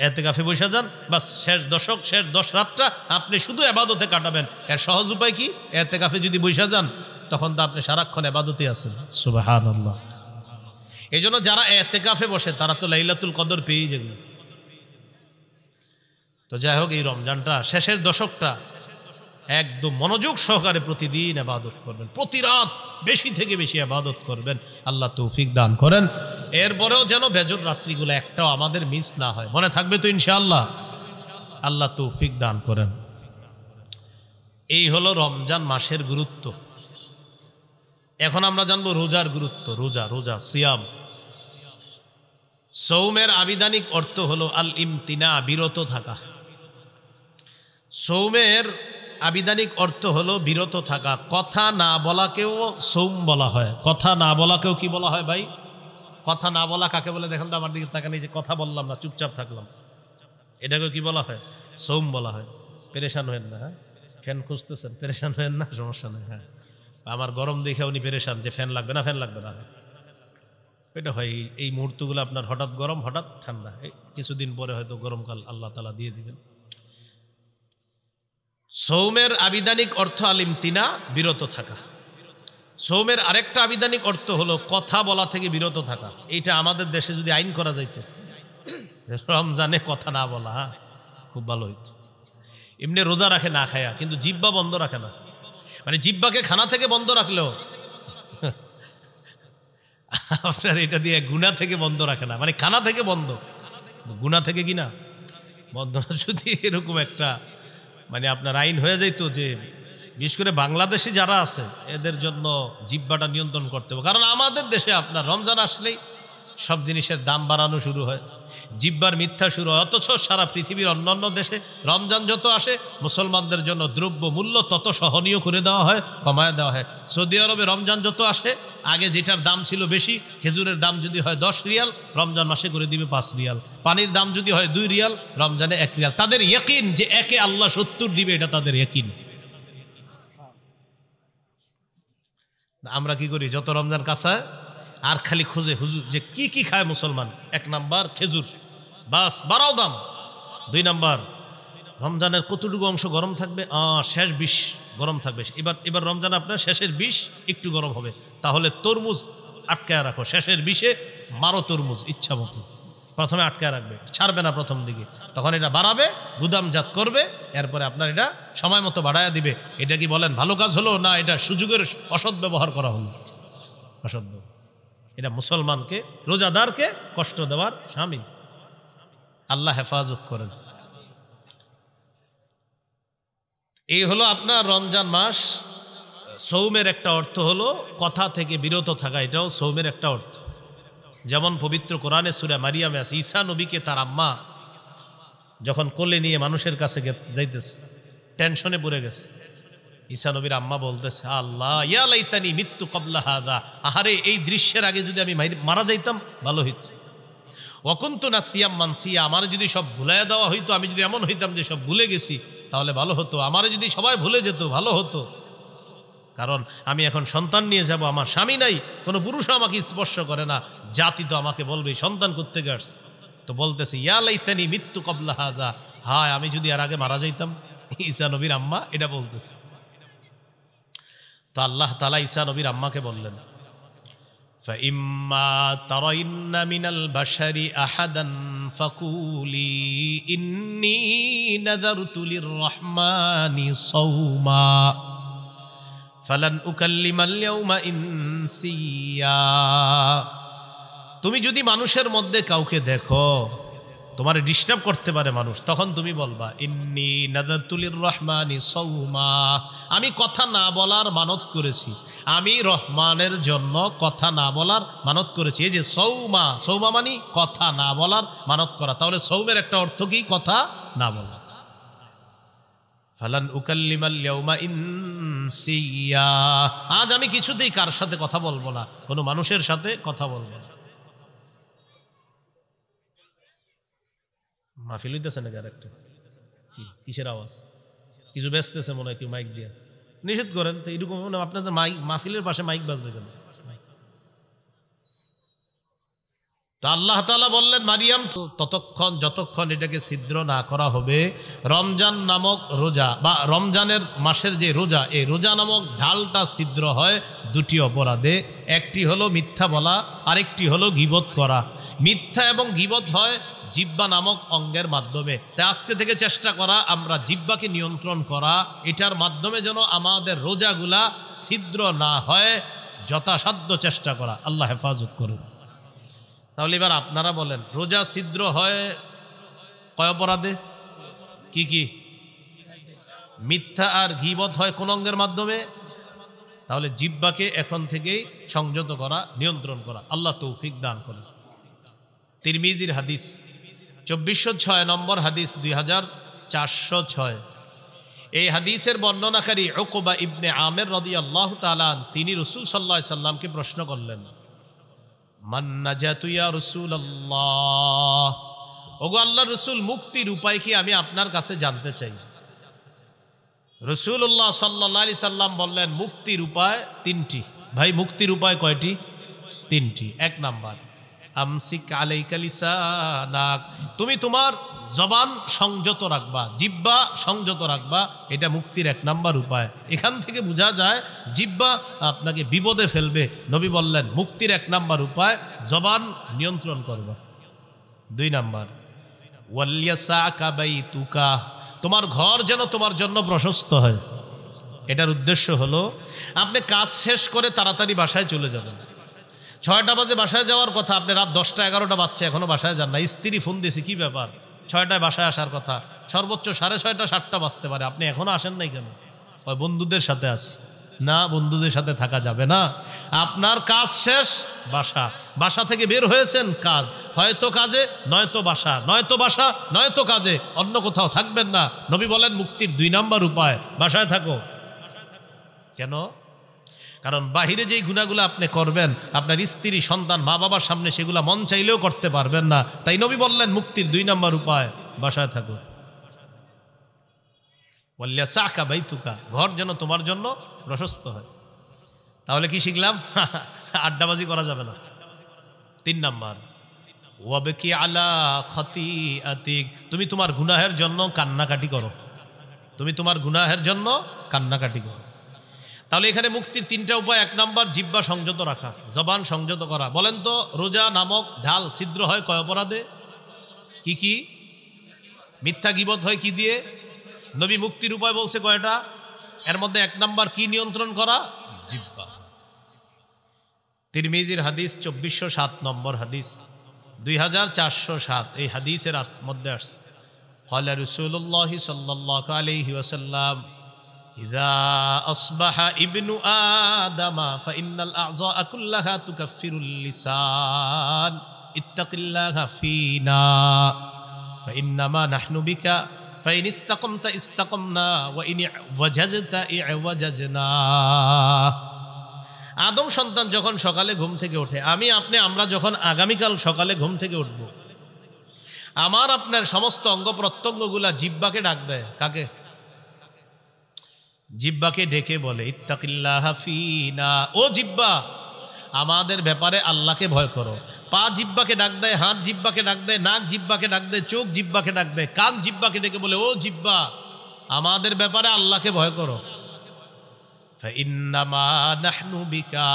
এতেকাফে বসে যান, বাস শেষ দশক, শেষ 10 রাতটা আপনি শুধু ইবাদতে কাটাবেন। এর সহজ উপায় কি? এতেকাফে যদি বসে যান, তখন তো আপনি সারাক্ষণ ইবাদতে আছেন। সুবহানাল্লাহ। এই জন্য যারা এতেকাফে বসে তারা তো লাইলাতুল কদর পেয়েই যাবে। তো যাই হোক, এই রমজানটা, শেষের দশকটা একদম মনোযোগ সহকারে প্রতিদিন ইবাদত করবেন, প্রতি রাত বেশি থেকে বেশি ইবাদত করবেন। আল্লাহ তৌফিক দান করেন। এরপরেও যেন বেজর রাত্রিগুলো একটাও আমাদের মিস না হয়। মনে থাকবে তো ইনশাআল্লাহ? আল্লাহ তৌফিক দান করেন। এই হলো রমজান মাসের গুরুত্ব। এখন আমরা জানবো রোজার গুরুত্ব। রোজা সিয়াম। সৌমের আবিধানিক অর্থ হলো আল ইমতিনা, বিরত থাকা। সৌমের আবিধানিক অর্থ হলো বিরত থাকা। কথা না বলাকেও সৌম বলা হয়। কথা না বলাকেও কি বলা হয় ভাই? কথা না বলা কাকে বলে দেখেন তো? আমার দিকে তাকান, এই যে কথা বললাম না, চুপচাপ থাকলাম, এটাকেও কি বলা হয়? সৌম বলা হয়। পেরেশান হয়েন না, হ্যাঁ? ফ্যান খুঁজতেছেন, পেরেশান হয়েন না, সমস্যা নেই। হ্যাঁ, আমার গরম দেখে উনি পেরেশান যে ফ্যান লাগবে না, ফ্যান লাগবে না। এটা হয়, এই মুহূর্তগুলো আপনার হঠাৎ গরম, হঠাৎ ঠান্ডা। কিছুদিন পরে হয়তো গরমকাল আল্লাহ তাআলা দিয়ে দিবেন। সৌমের আবিধানিক অর্থ আল ইমতিনা, বিরত থাকা। সৌমের আরেকটা আবিধানিক অর্থ হলো কথা বলা থেকে বিরত থাকা। এইটা আমাদের দেশে যদি আইন করা যাইত, রমজানে কথা না বলা, খুব ভালো হইত। এমনি রোজা রাখে না খায়া, কিন্তু জিহ্বা বন্ধ রাখে না। মানে জিহ্বাকে খানা থেকে বন্ধ রাখলেও আপনার এটা দিয়ে গুনাহ থেকে বন্ধ রাখে না। মানে খানা থেকে বন্ধ, গুনাহ থেকে কিনা বন্ধ না। যদি এরকম একটা মানে আপনার আইন হয়ে যাইতো যে বিশেষ করে বাংলাদেশি যারা আছে এদের জন্য জিহ্বাটা নিয়ন্ত্রণ করতে হবে। কারণ আমাদের দেশে আপনার রমজান আসলেই সব জিনিসের দাম বাড়ানো শুরু হয়, জিহ্বার মিথ্যা শুরু হয়। অথচ সারা পৃথিবীর অন্যান্য দেশে রমজান যত আসে, মুসলমানদের জন্য দ্রব্য মূল্য তত সহনীয় করে দেওয়া হয়, কমায় দেওয়া হয়। সৌদি আরবে রমজান যত আসে, আগে যেটার দাম ছিল বেশি, খেজুরের দাম যদি হয় 10 রিয়াল, রমজান মাসে করে দিবে 5 রিয়াল। পানির দাম যদি হয় 2 রিয়াল, রমজানে 1 রিয়াল। তাদের ইয়াকিন যে একে আল্লাহ 70 দিবে, এটা তাদের ইয়াকিন। আমরা কি করি? যত রমজান কাছে আর খালি খুঁজে হুজুর যে কি কি খায় মুসলমান। 1 নাম্বার খেজুর, বাস বাড়াও দাম। 2 নাম্বার রমজানের কতটুকু অংশ গরম থাকবে? শেষ 20 গরম থাকবে। এবার রমজান আপনার শেষের 20 একটু গরম হবে, তাহলে তরমুজ আটকায় রাখো। শেষের 20-এ মারো তরমুজ ইচ্ছা মতো, প্রথমে আটকায় রাখবে, ছাড়বে না প্রথম দিকে। তখন এটা বাড়াবে, গুদামজাত করবে, এরপরে আপনার এটা সময় মতো বাড়ায়া দিবে। এটা কি বলেন ভালো কাজ হলো না এটা সুযোগের অসৎ ব্যবহার করা হলো? অসৎ। এটা মুসলমানকে, রোজাদারকে কষ্ট দেওয়ার শামিল। আল্লাহ হেফাজত করেন। এই হলো আপনার রমজান মাস। সৌমের একটা অর্থ হলো কথা থেকে বিরত থাকা, এটাও সৌমের একটা অর্থ। যেমন পবিত্র কোরআনে সূরা মারিয়ামে আছে, ঈসা নবীকে তার আম্মা যখন কোলে নিয়ে মানুষের কাছে যাইতেছে, টেনশনে পড়ে গেছে। ঈসা নবীর আম্মা বলতেছে, আল্লাহ ইয়া লাইতানি মিত্তু ক্বাবলা হাযা, আহারে এই দৃশ্যের আগে যদি আমি মারা যাইতাম ভালো হইতো। ওয়া কুনতু নাসিয়াম মানসিয়া, আমার যদি সব ভুলাইয়া দেওয়া হইতো, আমি যদি এমন হইতাম যে সব ভুলে গেছি, তাহলে ভালো হতো। আমার যদি সবাই ভুলে যেত ভালো হতো। কারণ আমি এখন সন্তান নিয়ে যাব, আমার স্বামী নাই, কোনো পুরুষ আমাকে স্পর্শ করে না, জাতি তো আমাকে বলবে সন্তান করতে গেছে। তো বলতেছে ইয়া লাইতানি মিত্তু ক্বাবলা হাযা, হায় আমি যদি এর আগে মারা যাইতাম। ঈসা নবীর আম্মা এটা বলতেছে। তো আল্লাহ তাআলা ঈসা নবীর আম্মাকে বললেন, فَإِمَّا تَرَيِنَّ مِنَ الْبَشَرِ أَحَدًا فَقُولِي إِنِّي نَذَرْتُ لِلرَّحْمَنِ صَوْمًا فَلَنْ أُكَلِّمَ الْيَوْمَ إِنسِيًّا। তুমি যদি মানুষের মধ্যে কাউকে দেখো তোমারে ডিস্টার্ব করতে পারে মানুষ, তখন তুমি বলবা ইন্নী নাযারতু লিররহমানি সাওমা, আমি কথা না বলার মানত করেছি, আমি রহমানের জন্য কথা না বলার মানত করেছি। এই যে সৌমা, সৌমা মানে কথা না বলার মানত করা, তাহলে সৌমের একটা অর্থ কি? কথা না বলা। ফালান উকাল্লিমাল ইয়াউমা ইনসিয়া, আজ আমি কিছুতেই কার সাথে কথা বলবো না, কোনো মানুষের সাথে কথা বলবো না। মাহফিল হইতেছে নাকি? আর একটা কিসের আওয়াজ? কিছু ব্যস্তেছে মনে হয়, কেউ মাইক দিয়ে নিষেধ করেন তো। এরকম আপনাদের মাহফিলের পাশে মাইক বাজবে কেন? তো আল্লাহ তাআলা বললেন মারিয়াম, ততক্ষণ যতক্ষণ এটাকে ছিদ্র না করা হবে, রমজান নামক রোজা বা রমজানের মাসের যে রোজা, এই রোজা নামক ঢালটা ছিদ্র হয় দুটি অপরাধে। একটি হলো মিথ্যা বলা, আরেকটি হলো গীবত করা। মিথ্যা এবং গীবত হয় জিহ্বা নামক অঙ্গের মাধ্যমে। তাই আজকে থেকে চেষ্টা করা আমরা জিহ্বাকে নিয়ন্ত্রণ করা, এটার মাধ্যমে যেন আমাদের রোজাগুলা ছিদ্র না হয়, যথাসাধ্য চেষ্টা করা। আল্লাহ হেফাজত করুন। তাহলে এবার আপনারা বলেন, রোজা ছিদ্র হয় কয় অপরাধে? কি কি? মিথ্যা আর গীবত হয় কোন অঙ্গের মাধ্যমে? তাহলে জিহ্বাকে এখন থেকেই সংযত করা, নিয়ন্ত্রণ করা। আল্লাহ তৌফিক দান করেন। তিরমিজির হাদিস 2406 নম্বর হাদিস, 2406। এই হাদিসের বর্ণনাকারী উকবা ইবনে আমের রাদিয়াল্লাহু তাআলা, তিনি রাসূল সাল্লাল্লাহু আলাইহি সাল্লামকে প্রশ্ন করলেন, মান নাজাতু ইয়া রাসূলুল্লাহ, ওগো আল্লাহর রাসূল, মুক্তির উপায় কি আমি আপনার কাছে জানতে চাই। রাসূলুল্লাহ সাল্লাল্লাহু আলাইহি সাল্লাম বললেন, মুক্তির উপায় তিনটি। ভাই, মুক্তির উপায় কয়টি? তিনটি। এক নাম্বার, আমসিক আলাইকা লিসানাক, তুমি তোমার জবান সংযত রাখবা, জিহ্বা সংযত রাখবা, এটা মুক্তির এক নাম্বার উপায়। এখান থেকে বোঝা যায় জিহ্বা আপনাকে বিপদে ফেলবে। নবী বললেন মুক্তির এক নাম্বার উপায় জবান নিয়ন্ত্রণ করবা। দুই নাম্বার, ওয়ালিয়াসাকা বাইতুকা, তোমার ঘর যেন তোমার জন্য প্রশস্ত হয়। এটার উদ্দেশ্য হলো আপনি কাজ শেষ করে তাড়াতাড়ি বাসায় চলে যাবেন। 6টা বাজে বাসায় যাওয়ার কথা, আপনি রাত 10টা 11টা বাজছে এখনো বাসায় যান না। স্ত্রী ফোন দিয়েছে, কি ব্যাপার, 6টায় বাসায় আসার কথা, সর্বোচ্চ 6:30 7টা বাজতে পারে, আপনি এখনো আসেন নাই কেন? ওই বন্ধুদের সাথে আছি। না, বন্ধুদের সাথে থাকা যাবে না। আপনার কাজ শেষ, বাসা, বাসা থেকে বের হয়েছেন কাজ, হয়তো কাজে নয়তো বাসা, নয়তো বাসা নয়তো কাজে, অন্য কোথাও থাকবেন না। নবী বলেন মুক্তির 2 নাম্বার উপায় বাসায় থাকো। কেন? কারণ বাহিরে যেই গুনাহগুলো আপনি করবেন, আপনার স্ত্রী, সন্তান, মা বাবার সামনে সেগুলা মন চাইলেও করতে পারবেন না। তাই নবী বললেন মুক্তির 2 নাম্বার উপায় বাসায় থাকো। ওয়ালিয়াসাকা বাইতুকা, ঘর যেন তোমার জন্য প্রশস্ত হয়। তাহলে কি শিখলাম? আড্ডাবাজি করা যাবে না। 3 নাম্বার, ওয়াবকি আলা খাতিআতিক, তুমি তোমার গুনাহের জন্য কান্নাকাটি করো। তুমি তোমার গুনাহের জন্য কান্নাকাটি করো। তাহলে এখানে মুক্তির 3টা উপায়। 1 নাম্বার, জিহ্বা সংযত রাখা, জবান সংযত করা। বলেন তো, রোজা নামক ঢাল ছিদ্র হয় কয় অপরাধে? কি কি? মিথ্যা, গীবত হয় কি দিয়ে? নবী মুক্তির উপায় বলছে কয়টা? এর মধ্যে 1 নাম্বার কি নিয়ন্ত্রণ করা? জিহ্বা। তিরমিজির হাদিস 2407 নম্বর হাদিস, 2407। এই হাদিসের মধ্যে আসছে, ক্বালা রাসূলুল্লাহ সাল্লাল্লাহু আলাইহি ওয়াসাল্লাম, ইযা আসবাহা ইবনু আদামা ফাইন্নাল আ'যাআ কুল্লাহা তুকাফফিরুল লিসান ইত্তাকিল্লাহা ফীনা ফাইন্নামা নাহনু বিকা ফাইন ইসতাকামতা ইসতাকামনা ওয়া ইন ওয়াজাজতা ইওয়াজাজনা। আদম সন্তান যখন সকালে ঘুম থেকে ওঠে, আমি আপনি আমরা যখন আগামীকাল সকালে ঘুম থেকে উঠব, আমার আপনার সমস্ত অঙ্গ প্রত্যঙ্গগুলা জিহ্বাকে ডাক দেয়। কাকে? জিহ্বাকে ডেকে বলে ইত্তাকিল্লাহা ফীনা, ও জিহ্বা আমাদের ব্যাপারে আল্লাহকে ভয় করো। পা জিহ্বাকে ডাক দেয়, হাত জিহ্বাকে ডাক দেয়, নাক জিহ্বাকে ডাক দেয়, চোখ জিহ্বাকে ডাক দেয়, কান জিহ্বাকে ডেকে বলে ও জিহ্বা আমাদের ব্যাপারে আল্লাহকে ভয় করো। ফাইন্নামা নাহনু বিকা,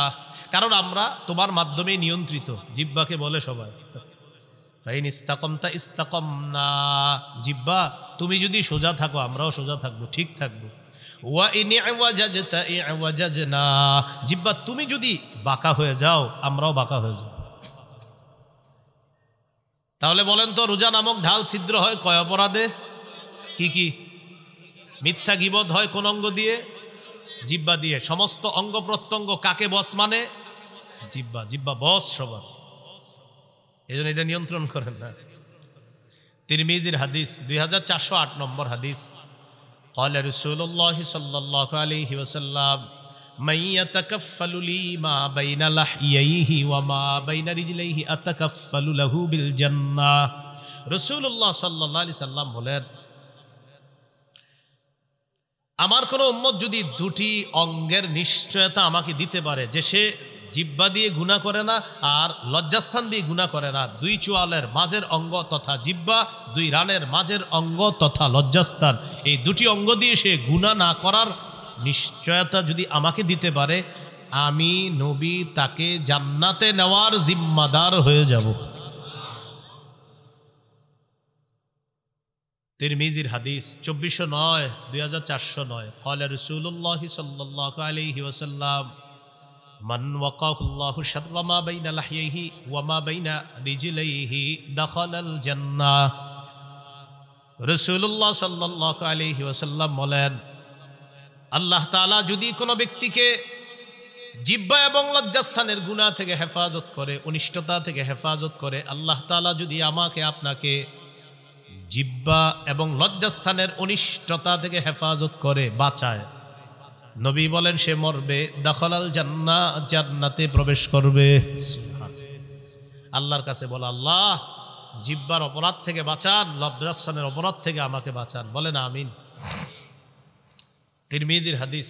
কারণ আমরা তোমার মাধ্যমে নিয়ন্ত্রিত। জিহ্বাকে বলে সবাই ফাইন ইস্তাকামতা ইস্তাকামনা, জিহ্বা তুমি যদি সোজা থাকো আমরাও সোজা থাকবো, ঠিক থাকবো। ওয়া ইন ইওয়াজাজতা ইওয়াজাজনা, জিহ্বা তুমি যদি বাঁকা হয়ে যাও আমরাও বাঁকা হয়ে যাও। তাহলে বলেন তো, রোজা নামক ঢাল ছিদ্র হয় কয় অপরাধে? কি কি? মিথ্যা গীবত হয় কোন অঙ্গ দিয়ে? জিহ্বা দিয়ে। সমস্ত অঙ্গ প্রত্যঙ্গ কাকে বস মানে? জিহ্বা। জিহ্বা বস সবার, এই জন্য এটা নিয়ন্ত্রণ করেন না। তিরমিজির হাদিস 2408 নম্বর হাদিস, قال رسول الله صلى الله عليه وسلم من يتكفل لي ما بين لحييه وما بين رجليه اتكفل له بالجنه। রাসূলুল্লাহ সাল্লাল্লাহু আলাইহি সাল্লাম বলেন, আমার কোন উম্মত যদি দুটি অঙ্গের নিশ্চয়তা আমাকে দিতে পারে, যে সে জিহ্বা দিয়ে গুনাহ করে না আর লজ্জাস্থান দিয়ে গুনাহ করে না, দুই চোয়ালের মাঝের অঙ্গ তথা জিহ্বা, দুই রানের মাঝের অঙ্গ তথা লজ্জাস্থান, এই দুটি অঙ্গ দিয়ে সে গুনাহ না করার নিশ্চয়তা যদি আমাকে দিতে পারে, আমি নবী তাকে জান্নাতে নেওয়ার জিম্মাদার হয়ে যাব। তিরমিজির হাদিস 2409 2409, قال رسول الله صلى الله عليه وسلم من وقاه الله شر ما بين لحييه وما بين رجليه دخل الجنة। রাসূলুল্লাহ সাল্লাল্লাহু আলাইহি ওয়াসাল্লাম বলেন, আল্লাহ তাআলা যদি কোনো ব্যক্তিকে জিহ্বা এবং লজ্জাস্থানের গুনাহ থেকে হেফাজত করে, অনিষ্টতা থেকে হেফাজত করে, আল্লাহ তাআলা যদি আমাকে আপনাকে জিহ্বা এবং লজ্জাস্থানের অনিষ্টতা থেকে হেফাজত করে, বাঁচায়, নবী বলেন সে মরবে, দাখালাল জান্নাহ, জান্নাতে প্রবেশ করবে। আল্লাহর কাছে বলে, আল্লাহ জিহ্বার অপরাধ থেকে বাঁচান, লজ্জাস্থানের অপরাধ থেকে আমাকে বাঁচান, বলেন আমিন। তিরমিজির হাদিস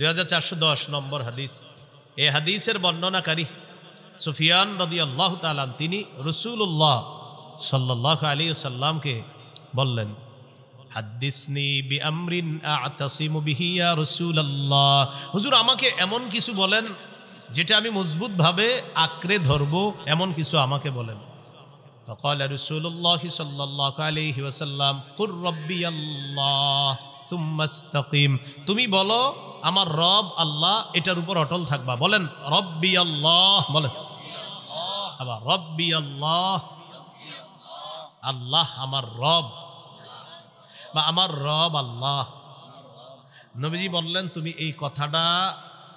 2410 নম্বর হাদিস। এই হাদিসের বর্ণনাকারী সুফিয়ান রাদিয়াল্লাহু তাআলা, তিনি রাসূলুল্লাহ সাল্লাল্লাহু আলাইহি ওয়াসাল্লামকে বললেন, হাদ্দিসনি বিআমরিন আ'তাসিমু বিহি ইয়া রাসূলুল্লাহ, হুজুর আমাকে এমন কিছু বলেন যেটা আমি মজবুতভাবে আঁকড়ে ধরবো, এমন কিছু আমাকে বলেন। ফাকালা রাসূলুল্লাহ সাল্লাল্লাহু আলাইহি ওয়াসাল্লাম, কুর রাব্বিয়াল্লাহ সুম্মা ইসতাকিম, তুমি বলো আমার রব আল্লাহ, এটার উপর অটল থাকবা। বলেন রাব্বিয়াল্লাহ, বলেন আবার রাব্বিয়াল্লাহ, আল্লাহ আমার রব, বা আমার রব আল্লাহ। নবীজি বললেন তুমি এই কথাটা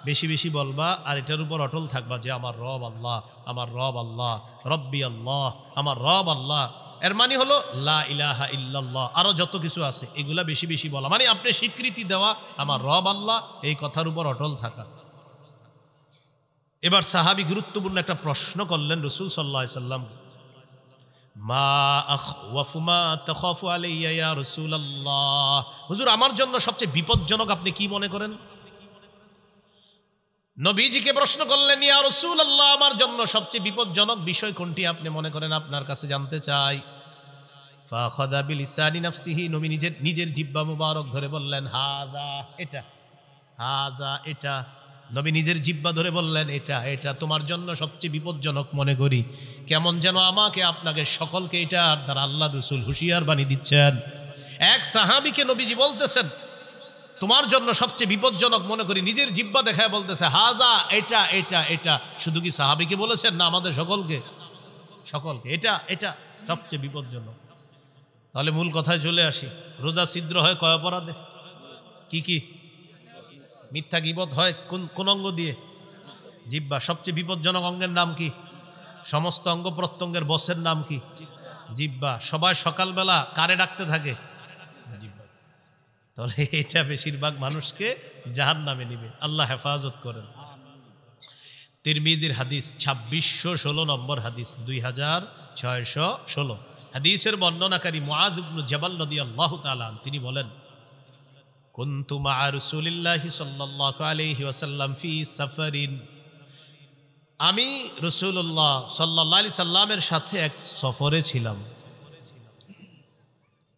বেশি বেশি বলবা আর এটার উপর অটল থাকবা যে আমার রব আল্লাহ, আমার রব আল্লাহ, রব্বি আল্লাহ, আমার রব আল্লাহ। এর মানে হলো লা ইলাহা ইল্লাল্লাহ, আরো যত কিছু আছে এগুলা বেশি বেশি বলা, মানে আপনি স্বীকৃতি দেওয়া আমার রব আল্লাহ, এই কথার উপর অটল থাকা। এবার সাহাবী গুরুত্বপূর্ণ একটা প্রশ্ন করলেন রাসূল সাল্লাল্লাহু আলাইহি সাল্লাম, মা আখওয়াফু মা তাখাফু আলাইয়া ইয়া রাসূলুল্লাহ, হুজুর আমার জন্য সবচেয়ে বিপজ্জনক আপনি কি মনে করেন? নবীজিকে প্রশ্ন করলেন, ইয়া রাসূলুল্লাহ আমার জন্য সবচেয়ে বিপজ্জনক বিষয় কোনটি আপনি মনে করেন, আপনার কাছে জানতে চাই। ফাখাযা বিলিসানি নাফসিহি, নবী নিজের জিহ্বা মুবারক ধরে বললেন, হাযা, এটা, হাযা, এটা। নবী নিজের জিহ্বা ধরে বললেন, এটা, এটা তোমার জন্য সবচেয়ে বিপজ্জনক মনে করি। কেমন যেন আমাকে আপনাকে সকলকে এটা দ্বারা আল্লাহ রাসূল হুঁশিয়ার বাণী দিচ্ছেন। এক সাহাবীকে নবীজি বলতেছেন তোমার জন্য সবচেয়ে বিপজ্জনক মনে করি, নিজের জিহ্বা দেখায় বলতেছে হাযা, এটা, এটা, এটা। শুধু কি সাহাবীকে বলেছেন না আমাদের সকলকে? সকলকে, এটা, এটা সবচেয়ে বিপজ্জনক। তাহলে মূল কথায় চলে আসি, রোজা ছিদ্র হয় কয় অপরাধে? কি কি? মিথ্যা গীবত হয় কোন অঙ্গ দিয়ে? জিহ্বা। সবচেয়ে বিপজ্জনক অঙ্গের নাম কি? সমস্ত অঙ্গ প্রত্যঙ্গের বসের নাম কি? জিহ্বা। সবাই সকালবেলা কারে ডাকতে থাকে? জিহ্বা। তাহলে এটা বেশিরভাগ মানুষকে জাহান্নামে নিবে, আল্লাহ হেফাজত করেন। তিরমিজির হাদিস 2616 নম্বর হাদিস, 2616 হাদিসের বর্ণনাকারী মুআয ইবনে জাবাল রাদিয়াল্লাহু তাআলা তিনি বলেন, কুনতু মা রাসূলিল্লাহি সাল্লাল্লাহু আলাইহি ওয়াসাল্লাম ফি সাফারিন, আমি রাসূলুল্লাহ সাল্লাল্লাহু আলাইহি সাল্লামের সাথে এক সফরে ছিলাম।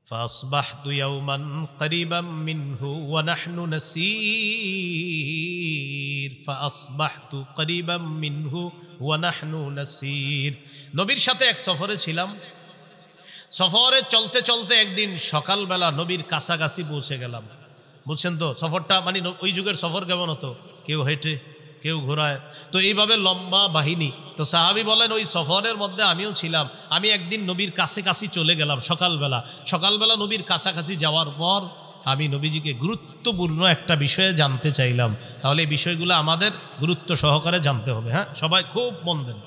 فأصبحت يوما قريبا منه ونحن نسير فأصبحت قريبا منه ونحن نسير নবীর সাথে এক সফরে ছিলাম সফরে চলতে চলতে একদিন সকালবেলা নবীর কাছাকাছি পৌঁছে গেলাম বুঝছেন তো সফরটা মানে ওই যুগের সফর কেমন হতো কেউ হেঁটে কেউ ঘোরায় তো এইভাবে লম্বা বাহিনী তো সাহাবী বলেন ওই সফরের মধ্যে আমিও ছিলাম আমি একদিন নবীর কাছাকাছি চলে গেলাম সকালবেলা নবীর কাছাকাছি যাওয়ার পর আমি নবীজিকে গুরুত্বপূর্ণ একটা বিষয়ে জানতে চাইলাম তাহলে এই বিষয়গুলো আমাদের গুরুত্ব সহকারে জানতে হবে হ্যাঁ সবাই খুব মন দেন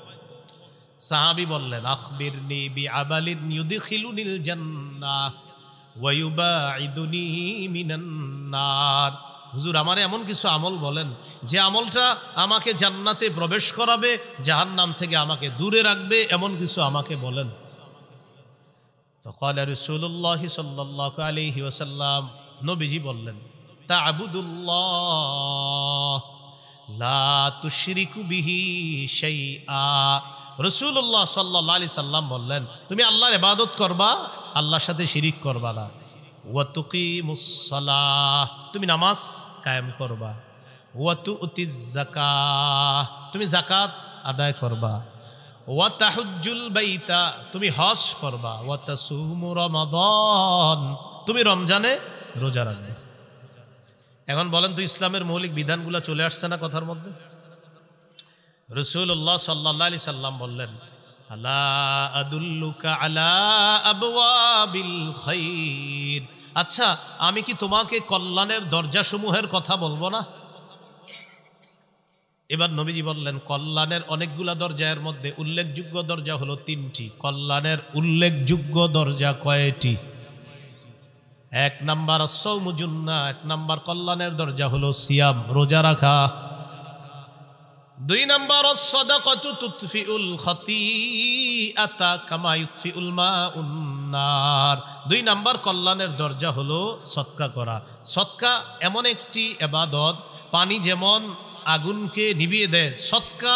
সাহাবী বললেন আখবিরনি বিআমালিন ইউদখিলুনিল জান্নাহ ওয়া ইউবাঈদুনি মিনান নার হুজুর আমারে এমন কিছু আমল বলেন যে আমলটা আমাকে জান্নাতে প্রবেশ করাবে জাহান্নাম থেকে আমাকে দূরে রাখবে এমন কিছু আমাকে বলেন فقال رسول الله صلى الله عليه وسلم নবীজি বললেন তা'বুদুল্লাহ লা তুশরিকু বিহি শাইআ রাসূলুল্লাহ সাল্লাল্লাহু আলাইহি সাল্লাম বললেন তুমি আল্লাহর ইবাদত করবা আল্লাহর সাথে শিরিক করবা না ওয়া তুকিমুস সালাহ তুমি নামাজ কায়েম করবা ওয়া তুতিজ যাকাত তুমি যাকাত আদায় করবা ওয়া তাহুজ্জুল বাইতা তুমি হজ করবা ওয়া তাসুমু রমাদান তুমি রমজানে রোজা রাখবে এখন বলেন তো ইসলামের মৌলিক বিধানগুলো চলে আসছে না কথার মধ্যে রাসূলুল্লাহ সাল্লাল্লাহু আলাইহি সাল্লাম বললেন আলা আদুল্লুকা আলা আবওয়াবিল খাইর আচ্ছা আমি কি তোমাকে কল্যাণের দরজাসমূহের কথা বলবো না এবার নবীজি বললেন কল্যাণের অনেকগুলা দরজার মধ্যে উল্লেখযোগ্য দরজা হলো 3টি কল্যাণের উল্লেখযোগ্য দরজা কয়টি এক নাম্বার আস-সাওমু জুন্নাহ এক নাম্বার কল্যাণের দরজা হলো সিয়াম রোজা রাখা 2 নাম্বার আস-সাদাকাতু তুতফিউল খাতিআতা কামা ইউতফিউল মাউন নার 2 নাম্বার কল্যাণের দরজা হলো সদকা করা সদকা এমন একটি ইবাদত পানি যেমন আগুনকে নিভিয়ে দেয় সদকা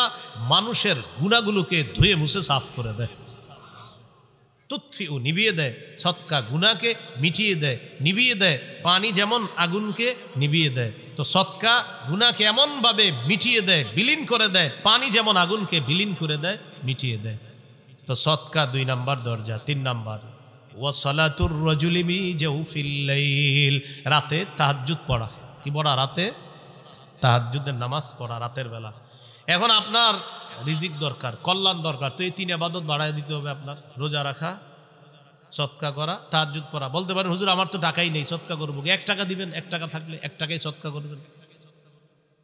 মানুষের গুনাহগুলোকে ধুয়ে মুছে সাফ করে দেয় তুতফিউ নিভিয়ে দেয় সদকা গুনাহকে মিটিয়ে দেয় নিভিয়ে দেয় পানি যেমন আগুনকে নিভিয়ে দেয় তো সদকা গুনাহকে এমন ভাবে মিটিয়ে দেয় বিলীন করে দেয় পানি যেমন আগুনকে বিলীন করে দেয় মিটিয়ে দেয় তো সদকা 2 নাম্বার দরজা 3 নাম্বার ওয়া সালাতুর রাজুলি বি জাওফিল লাইল রাতে তাহাজ্জুদ পড়া কি পড়া রাতে তাহাজ্জুদের নামাজ পড়া রাতের বেলা এখন আপনার রিজিক দরকার কল্যাণ দরকার তো এই 3 ইবাদত বাড়ায় দিতে হবে আপনার রোজা রাখা সদকা করা তাহাজ্জুদ পড়া বলতে পারেন হুজুর আমার তো টাকাই নেই সদকা করব 1 টাকা দিবেন 1 টাকা থাকলে 1 টাকায় সদকা করবেন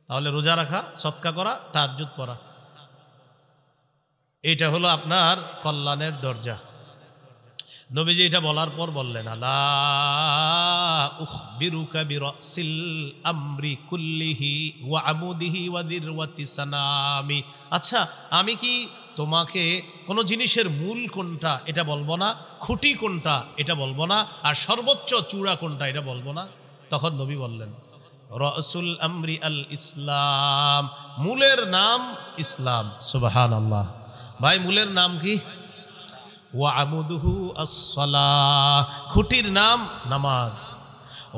তাহলে রোজা রাখা সদকা করা তাহাজ্জুদ পড়া এটা হলো আপনার কল্যাণের দরজা নবীজি এটা বলার পর বললেন আলা উখবিরুকা বিরাসিল আমরি কুল্লিহি ওয়া আমুদিহি ওয়া দিরওয়াতি সানামি আচ্ছা আমি কি তোমাকে কোনো জিনিসের মূল কোনটা এটা বলবো না খুঁটি কোনটা এটা বলবো না আর সর্বোচ্চ চূড়া কোনটা এটা বলবো না তখন নবী বললেন রাসুল আমরি আল ইসলাম মূলের নাম ইসলাম সুবহানাল্লাহ ভাই মূলের নাম কি ওয়া আমুদুহু আস-সালাহ খুঁটির নাম নামাজ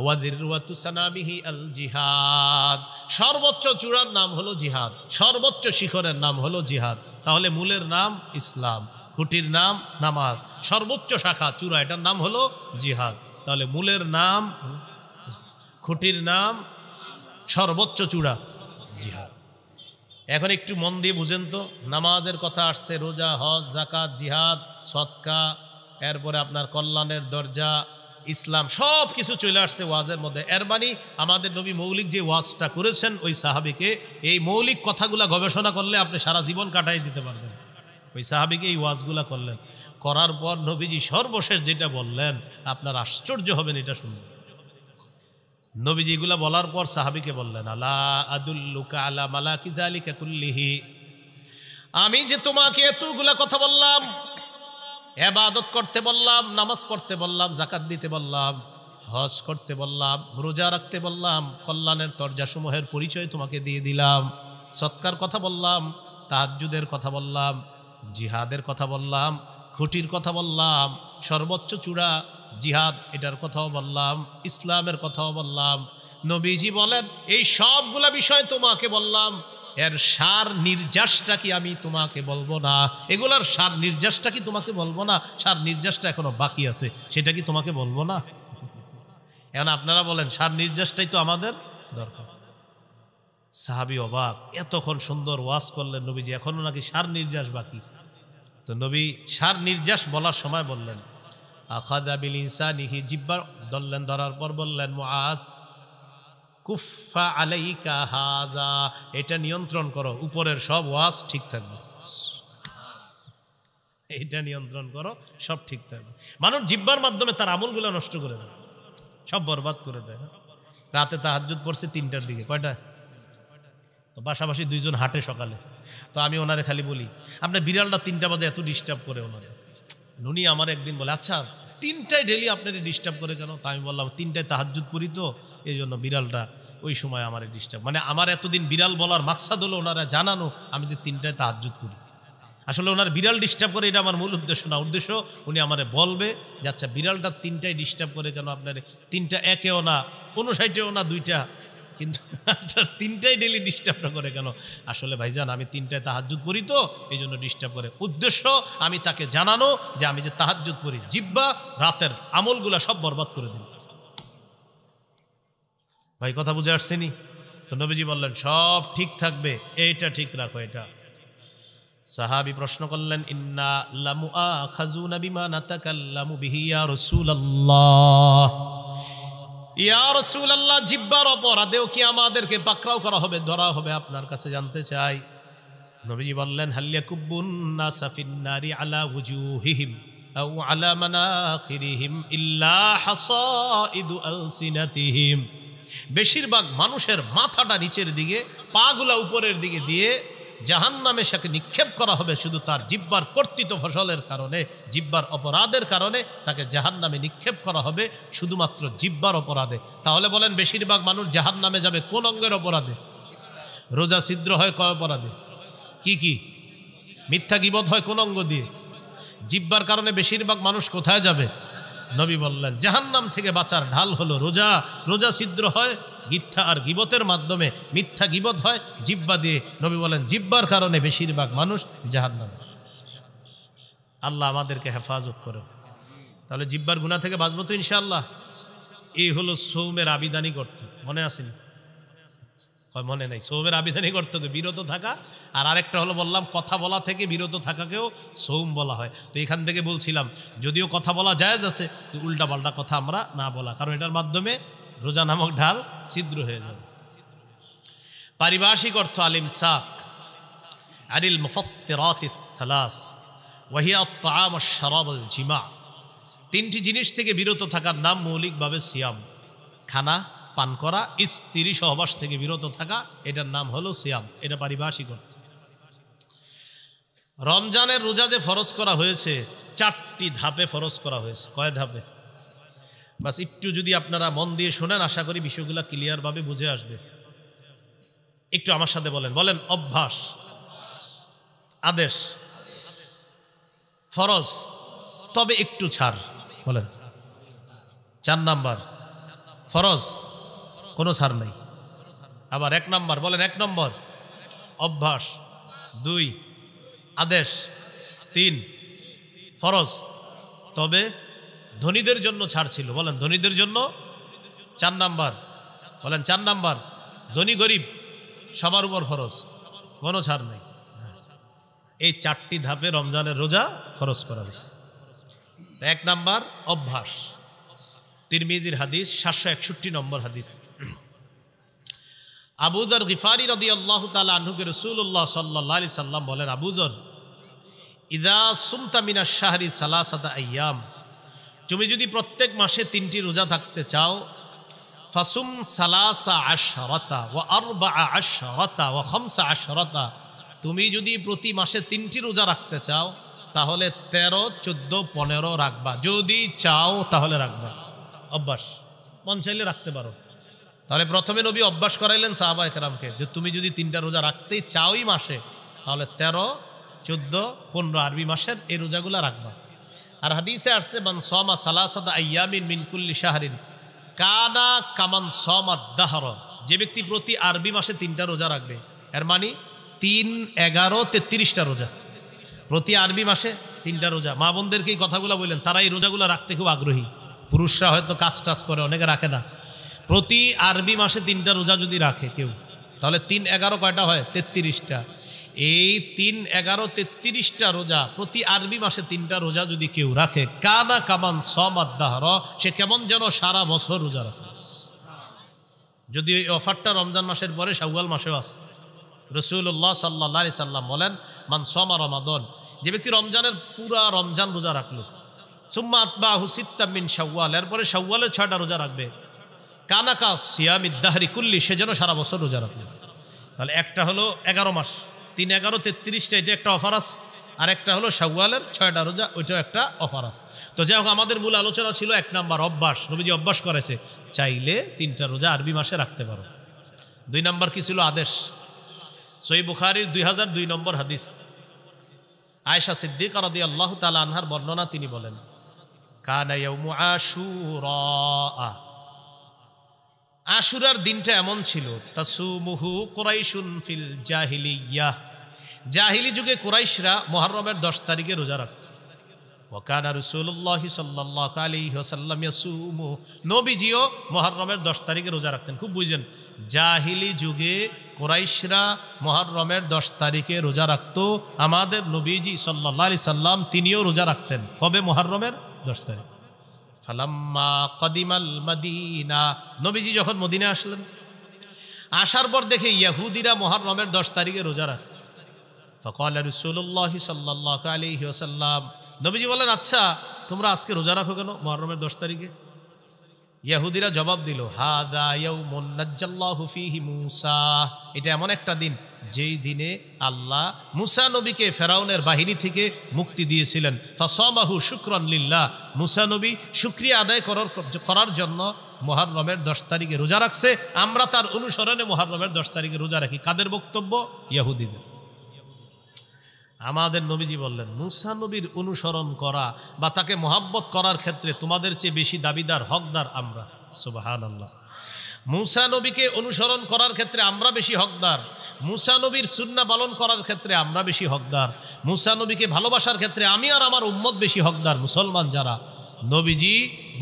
ওয়া দিরওয়াতু সানামিহি আল জিহাদ সর্বোচ্চ চূড়ার নাম হলো জিহাদ সর্বোচ্চ শিখরের নাম হলো জিহাদ তাহলে মূলের নাম ইসলাম খুঁটির নাম নামাজ সর্বোচ্চ শাখা চূড়া এটার নাম হলো জিহাদ তাহলে মূলের নাম খুঁটির নাম সর্বোচ্চ চূড়া জিহাদ এখন একটু মন দিয়ে বুঝেন তো নামাজের কথা আসছে রোজা হজ যাকাত জিহাদ সদকা এরপরে আপনার কল্যাণের দরজা ইসলাম সব কিছু চলে আসছে ওয়াজের মধ্যে এর মানে আমাদের নবী মৌলিক যে ওয়াজটা করেছেন ওই সাহাবীকে এই মৌলিক কথাগুলা গবেষণা করলে আপনি সারা জীবন কাটাই দিতে পারবেন ওই সাহাবীকে এই ওয়াজগুলা করলেন করার পর নবীজি সর্বশেষ যেটা বললেন আপনার আশ্চর্য হবেন এটা শুনবেন নবীজি এগুলা বলার পর সাহাবীকে বললেন আলা আদুল্লুকা আলা মালাকি যালিকা কুল্লিহি আমি যে তোমাকে এতগুলা কথা বললাম ইবাদত করতে বললাম নামাজ পড়তে বললাম যাকাত দিতে বললাম হজ করতে বললাম রোজা রাখতে বললাম কল্যাণের দরজাসমূহের পরিচয় তোমাকে দিয়ে দিলাম সদকার কথা বললাম তাহাজ্জুদের কথা বললাম জিহাদের কথা বললাম খুঁটির কথা বললাম সর্বোচ্চ চূড়া জিহাদ এটার কথাও বললাম, ইসলামের কথাও বললাম। নবীজি বলেন এই সবগুলা বিষয় তোমাকে বললাম, এর সার নির্যাসটা কি আমি তোমাকে বলবো না? এগুলার সার নির্যাসটা কি তোমাকে বলবো না? সার নির্যাসটা এখনো বাকি আছে, সেটা কি তোমাকে বলবো না? এখন আপনারা বলেন সার নির্যাসটাই তো আমাদের দরকার। সাহাবী অবাক, এতক্ষণ সুন্দর ওয়াজ করলেন নবীজি, এখনো নাকি সার নির্যাস বাকি। তো নবী সার নির্যাস বলার সময় বললেন আখাযা বিল ইনসানিহি, জিহ্বা ধরলেন, ধরার পর বললেন মুআজ কুফা আলাইকা হাযা, এটা নিয়ন্ত্রণ করো, উপরের সব ওয়াজ ঠিক থাকবে। এটা নিয়ন্ত্রণ করো, সব ঠিক থাকবে। মানুষ জিহ্বার মাধ্যমে তার আমলগুলো নষ্ট করে দেয়, সব বরবাদ করে দেয়। রাতে তাহাজ্জুদ পড়ছে 3টার দিকে, কয়টা? তো পাশাপাশি 2 জন হাঁটে সকালে। তো আমি ওনারে খালি বলি আপনার বিড়ালটা 3টা বাজে এত ডিস্টার্ব করে ওনারে। উনি আমার একদিন বলে আচ্ছা 3টায় ডেলি আপনাকে ডিস্টার্ব করে কেন? তা আমি বললাম 3টায় তাহাজ্জুদ পড়ি তো, এই জন্য বিড়ালটা ওই সময় আমার ডিস্টার্ব। মানে আমার এতদিন বিড়াল বলার মাকসাদ হলো ওনারা জানানো আমি যে 3টায় তাহাজ্জুদ পড়ি। আসলে ওনার বিড়াল ডিস্টার্ব করে এটা আমার মূল উদ্দেশ্য না। উদ্দেশ্য উনি আমারে বলবে যে আচ্ছা বিড়ালটা 3টায় ডিস্টার্ব করে কেন আপনার? 3টা একেও না, 59ও না, 2টা, কিন্তু আপনার 3টায় ডেলি ডিস্টার্বটা করে কেন? আসলে ভাইজান আমি 3টায় তাহাজ্জুদ পড়ি তো, এই জন্য ডিস্টার্ব করে। উদ্দেশ্য আমি তাকে জানানো যে আমি যে তাহাজ্জুদ পড়ি, জিহ্বা রাতের আমলগুলা সব বরবাদ করে দিন। ভাই কথা বুঝে আসছেনি? তো নবীজি বললেন সব ঠিক থাকবে, এইটা ঠিক রাখো। এটা সাহাবী প্রশ্ন করলেন ইন্না লামুআখাযুনা বিমা নাতাকাল্লামু বিহি ইয়া রাসূলুল্লাহ, ইয়া রাসূলুল্লাহ জিহ্বার অপরাধেও কি আমাদেরকে পাকড়াও করা হবে, ধরা হবে? আপনার কাছে জানতে চাই। নবীজি বললেন হাল ইয়াকুবুন নাসা ফিন-নারি আলা ওয়ুজুহিহিম আও আলা মানাখিরিহিম ইল্লা হাসাইদু আলসিনাতিহিম, বেশিরভাগ মানুষের মাথাটা নিচের দিকে, পাগুলা উপরের দিকে দিয়ে জাহান্নামে সাথে নিক্ষেপ করা হবে শুধু তার জিহ্বার কর্তৃত ফসলের কারণে, জিহ্বার অপরাধের কারণে তাকে জাহান্নামে নিক্ষেপ করা হবে, শুধুমাত্র জিহ্বার অপরাধে। তাহলে বলেন বেশিরভাগ মানুষ জাহান্নামে যাবে কোন অঙ্গের অপরাধে? রোজা ছিদ্র হয় কয় অপরাধে? কি কি? মিথ্যা গীবত হয় কোন অঙ্গ দিয়ে? জিহ্বার কারণে বেশিরভাগ মানুষ কোথায় যাবে? নবী বললেন জাহান্নাম থেকে বাঁচার ঢাল হলো রোজা। রোজা ছিদ্র হয় মিথ্যা আর গীবতের মাধ্যমে, মিথ্যা গীবত হয় জিহ্বা দিয়ে। নবী বলেন জিহ্বার কারণে বেশিরভাগ মানুষ জাহান্নামে। আল্লাহ আমাদেরকে হেফাজত করে। তাহলে জিহ্বার গুনাহ থেকে বাঁচবো তো ইনশাআল্লাহ। এই হলো সৌমের আবিধানিক অর্থ, মনে আসেনি? মনে নাই? সৌমের আবিধানিক অর্থ বিরত থাকা, আর আরেকটা হলো বললাম কথা বলা থেকে বিরত থাকাকেও সৌম বলা হয়। তো এখান থেকে বলছিলাম যদিও কথা বলা জায়েজ আছে, উল্টা পাল্টা কথা আমরা না বলা, কারণ এটার মাধ্যমে রোজা নামক ঢাল ছিদ্র হয়ে যাবে। পারিভাষিক অর্থ আল ইমসাক আনিল মুফাত্তিরাতিস সালাস ওয়া হিয়া আত-তাআম ওয়াশ-শারাব ওয়াল-জিমা, 3টি জিনিস থেকে বিরত থাকার নাম মৌলিকভাবে সিয়াম। খানা পান করা, স্ত্রী সহবাস থেকে বিরত থাকা, এটার নাম হলো সিয়াম। এটা পারিভাষিক অর্থ। রমজানের রোজা যে ফরজ করা হয়েছে 4টি ধাপে ফরজ করা হয়েছে। কয় ধাপে? বাস একটু যদি আপনারা মন দিয়ে শোনেন আশা করি বিষয়গুলো ক্লিয়ার ভাবে বুঝে আসবে। একটু আমার সাথে বলেন, বলেন অভ্যাস, আদেশ, ফরজ, তবে একটু ছাড়। বলেন 4 নাম্বার ফরজ, কোনো ছাড় নাই। আবার 1 নাম্বার, বলেন 1 নম্বর অভ্যাস, 2 আদেশ, 3 ফরজ, তবে ধনীদের জন্য ছাড় ছিল। বলেন ধনীদের জন্য 4 নাম্বার, বলেন 4 নাম্বার ধনী গরিব সবার উপর ফরজ, কোনো ছাড় নাই। এই 4টি ধাপে রমজানের রোজা ফরজ করা হয়েছে। 1 নাম্বার অভ্যাস, তিরমিজির হাদিস, 761 নম্বর হাদিস। আবু যর গিফারি রাদিয়াল্লাহু তাআলা আনহুকে রাসূলুল্লাহ সাল্লাল্লাহু আলাইহি সাল্লাম বলেন, আবু যর ইযা সুমতা মিনাশ শাহরি সালাসাতা আইয়াম, তুমি যদি প্রত্যেক মাসে 3টি রোজা থাকতে চাও, ফাসুম সালাসা আশরাতা ওয়া আরবাআ আশরাতা ওয়া খামসা আশরাতা, তুমি যদি প্রতি মাসে 3টি রোজা রাখতে চাও তাহলে 13, 14, 15 রাখবা। যদি চাও তাহলে রাখবা। অভ্যাস, মন চাইলে রাখতে পারো। তাহলে প্রথমে নবী অভ্যাস করাইলেন সাহাবায়ে কেরামকে যে তুমি যদি 3টা রোজা রাখতেই চাওই মাসে তাহলে 13, 14, 15 আরবি মাসের এই রোজাগুলো রাখবা। আর হাদিসে আসছে মান সামা সালাসাতা আইয়ামিন মিন কুল্লি শাহরিন কানা কামান সামা দাহর, যে ব্যক্তি প্রতি আরবি মাসে 3টা রোজা রাখবে, এর মানে 3, 11, 33টা রোজা, প্রতি আরবি মাসে 3টা রোজা। মা বোনদেরকে এই কথাগুলো বললেন, তারা এই রোজাগুলো রাখতে খুব আগ্রহী। পুরুষরা হয়তো কাজ টাজ করে, অনেকে রাখে না। প্রতি আরবি মাসে 3টা রোজা যদি রাখে কেউ, তাহলে 3, 11 কয়টা হয়? 33টা। এই 3, 11, 33টা রোজা, প্রতি আরবি মাসে 3টা রোজা যদি কেউ রাখে, কানা কামান সামাদ দাহর, সে কেমন যেন সারা বছর রোজা রাখে। যদি এই অফারটা রমজান মাসের পরে শাওয়াল মাসেও আছে। রাসূলুল্লাহ সাল্লাল্লাহু আলাইহি সাল্লাম বলেন, মান সামা রমাদান, যে ব্যক্তি রমজানের পুরা রমজান রোজা রাখলো, সুম্মা আতবাহু সিত্তাম মিন শাওয়াল, এরপরে শাওয়ালের 6টা রোজা রাখবে, কানাকা সিয়ামিদ দাহরি কুল্লি, সে যেন সারা বছর রোজা রাখবে। তাহলে একটা হলো 11 মাস, 3, 11, 33টা, এটা একটা অফার আছে। আর একটা হলো শাওয়ালের 6টা রোজা, ওইটাও একটা অফার আছে। তো যাই হোক, আমাদের মূল আলোচনা ছিল 1 নাম্বার অভ্যাস। নবীজি অভ্যাস করেছে, চাইলে 3টা রোজা আরবি মাসে রাখতে পারো। 2 নাম্বার কি ছিল? আদেশ। সহিহ বুখারীর 2002 নম্বর হাদিস, আয়েশা সিদ্দিকা রাদিয়াল্লাহু তাআলা আনহার বর্ণনা, তিনি বলেন, কানা ইয়াউমু আশুরা, আশুরার দিনটা এমন ছিল, তাসুমুহু কুরাইশুন ফিল জাহিলিয়াহ, জাহিলি যুগে কুরাইশরা মুহররমের 10 তারিখে রোজা রাখত। ওয়া কানা রাসূলুল্লাহ সাল্লাল্লাহু আলাইহি ওয়াসাল্লাম ইয়াসুমু, নবীজিও মুহররমের 10 তারিখে রোজা রাখতেন। খুব বুঝেন, জাহিলি যুগে কুরাইশরা মুহররমের 10 তারিখে রোজা রাখত। আমাদের নবীজি সাল্লাল্লাহু আলাইহি সাল্লাম তিনিও রোজা রাখতেন। কবে? মুহররমের 10 তারিখ। ফালাম্মা কাদিমাল মাদিনা, নবীজি যখন মদিনা আসলেন, আসার পর দেখে ইহুদিরা মুহররমের 10 তারিখে রোজা রাখে। ফাকাল রাসূলুল্লাহ সাল্লাল্লাহু আলাইহি ওয়াসাল্লাম, নবীজি বলেন, আচ্ছা তোমরা আজকে রোজা রাখো কেন মুহররমের 10 তারিখে? ইহুদিরা জবাব দিল, হাদা ইয়াউমুন নাজ্জাল্লাহু ফীহি মূসা, এটা এমন একটা দিন যেই দিনে আল্লাহ মূসা নবীকে ফেরাউনের বাহিনী থেকে মুক্তি দিয়েছিলেন। ফাসামাহু শুকরান লিল্লাহ, মূসা নবী শুকরিয়া আদায় করার জন্য মুহররমের 10 তারিখে রোজা রাখছে। আমরা তার অনুসরণে মুহররমের 10 তারিখে রোজা রাখি। কাদের বক্তব্য? ইহুদিদের। আমাদের নবীজি বললেন, মূসা নবীর অনুসরণ করা বা তাকে মহাব্বত করার ক্ষেত্রে তোমাদের চেয়ে বেশি দাবিদার, হকদার আমরা। সুবহানাল্লাহ। মূসা নবীকে অনুসরণ করার ক্ষেত্রে আমরা বেশি হকদার, মূসা নবীর সুন্নাহ পালন করার ক্ষেত্রে আমরা বেশি হকদার, মূসা নবীকে ভালোবাসার ক্ষেত্রে আমি আর আমার উম্মত বেশি হকদার, মুসলমান যারা। নবীজি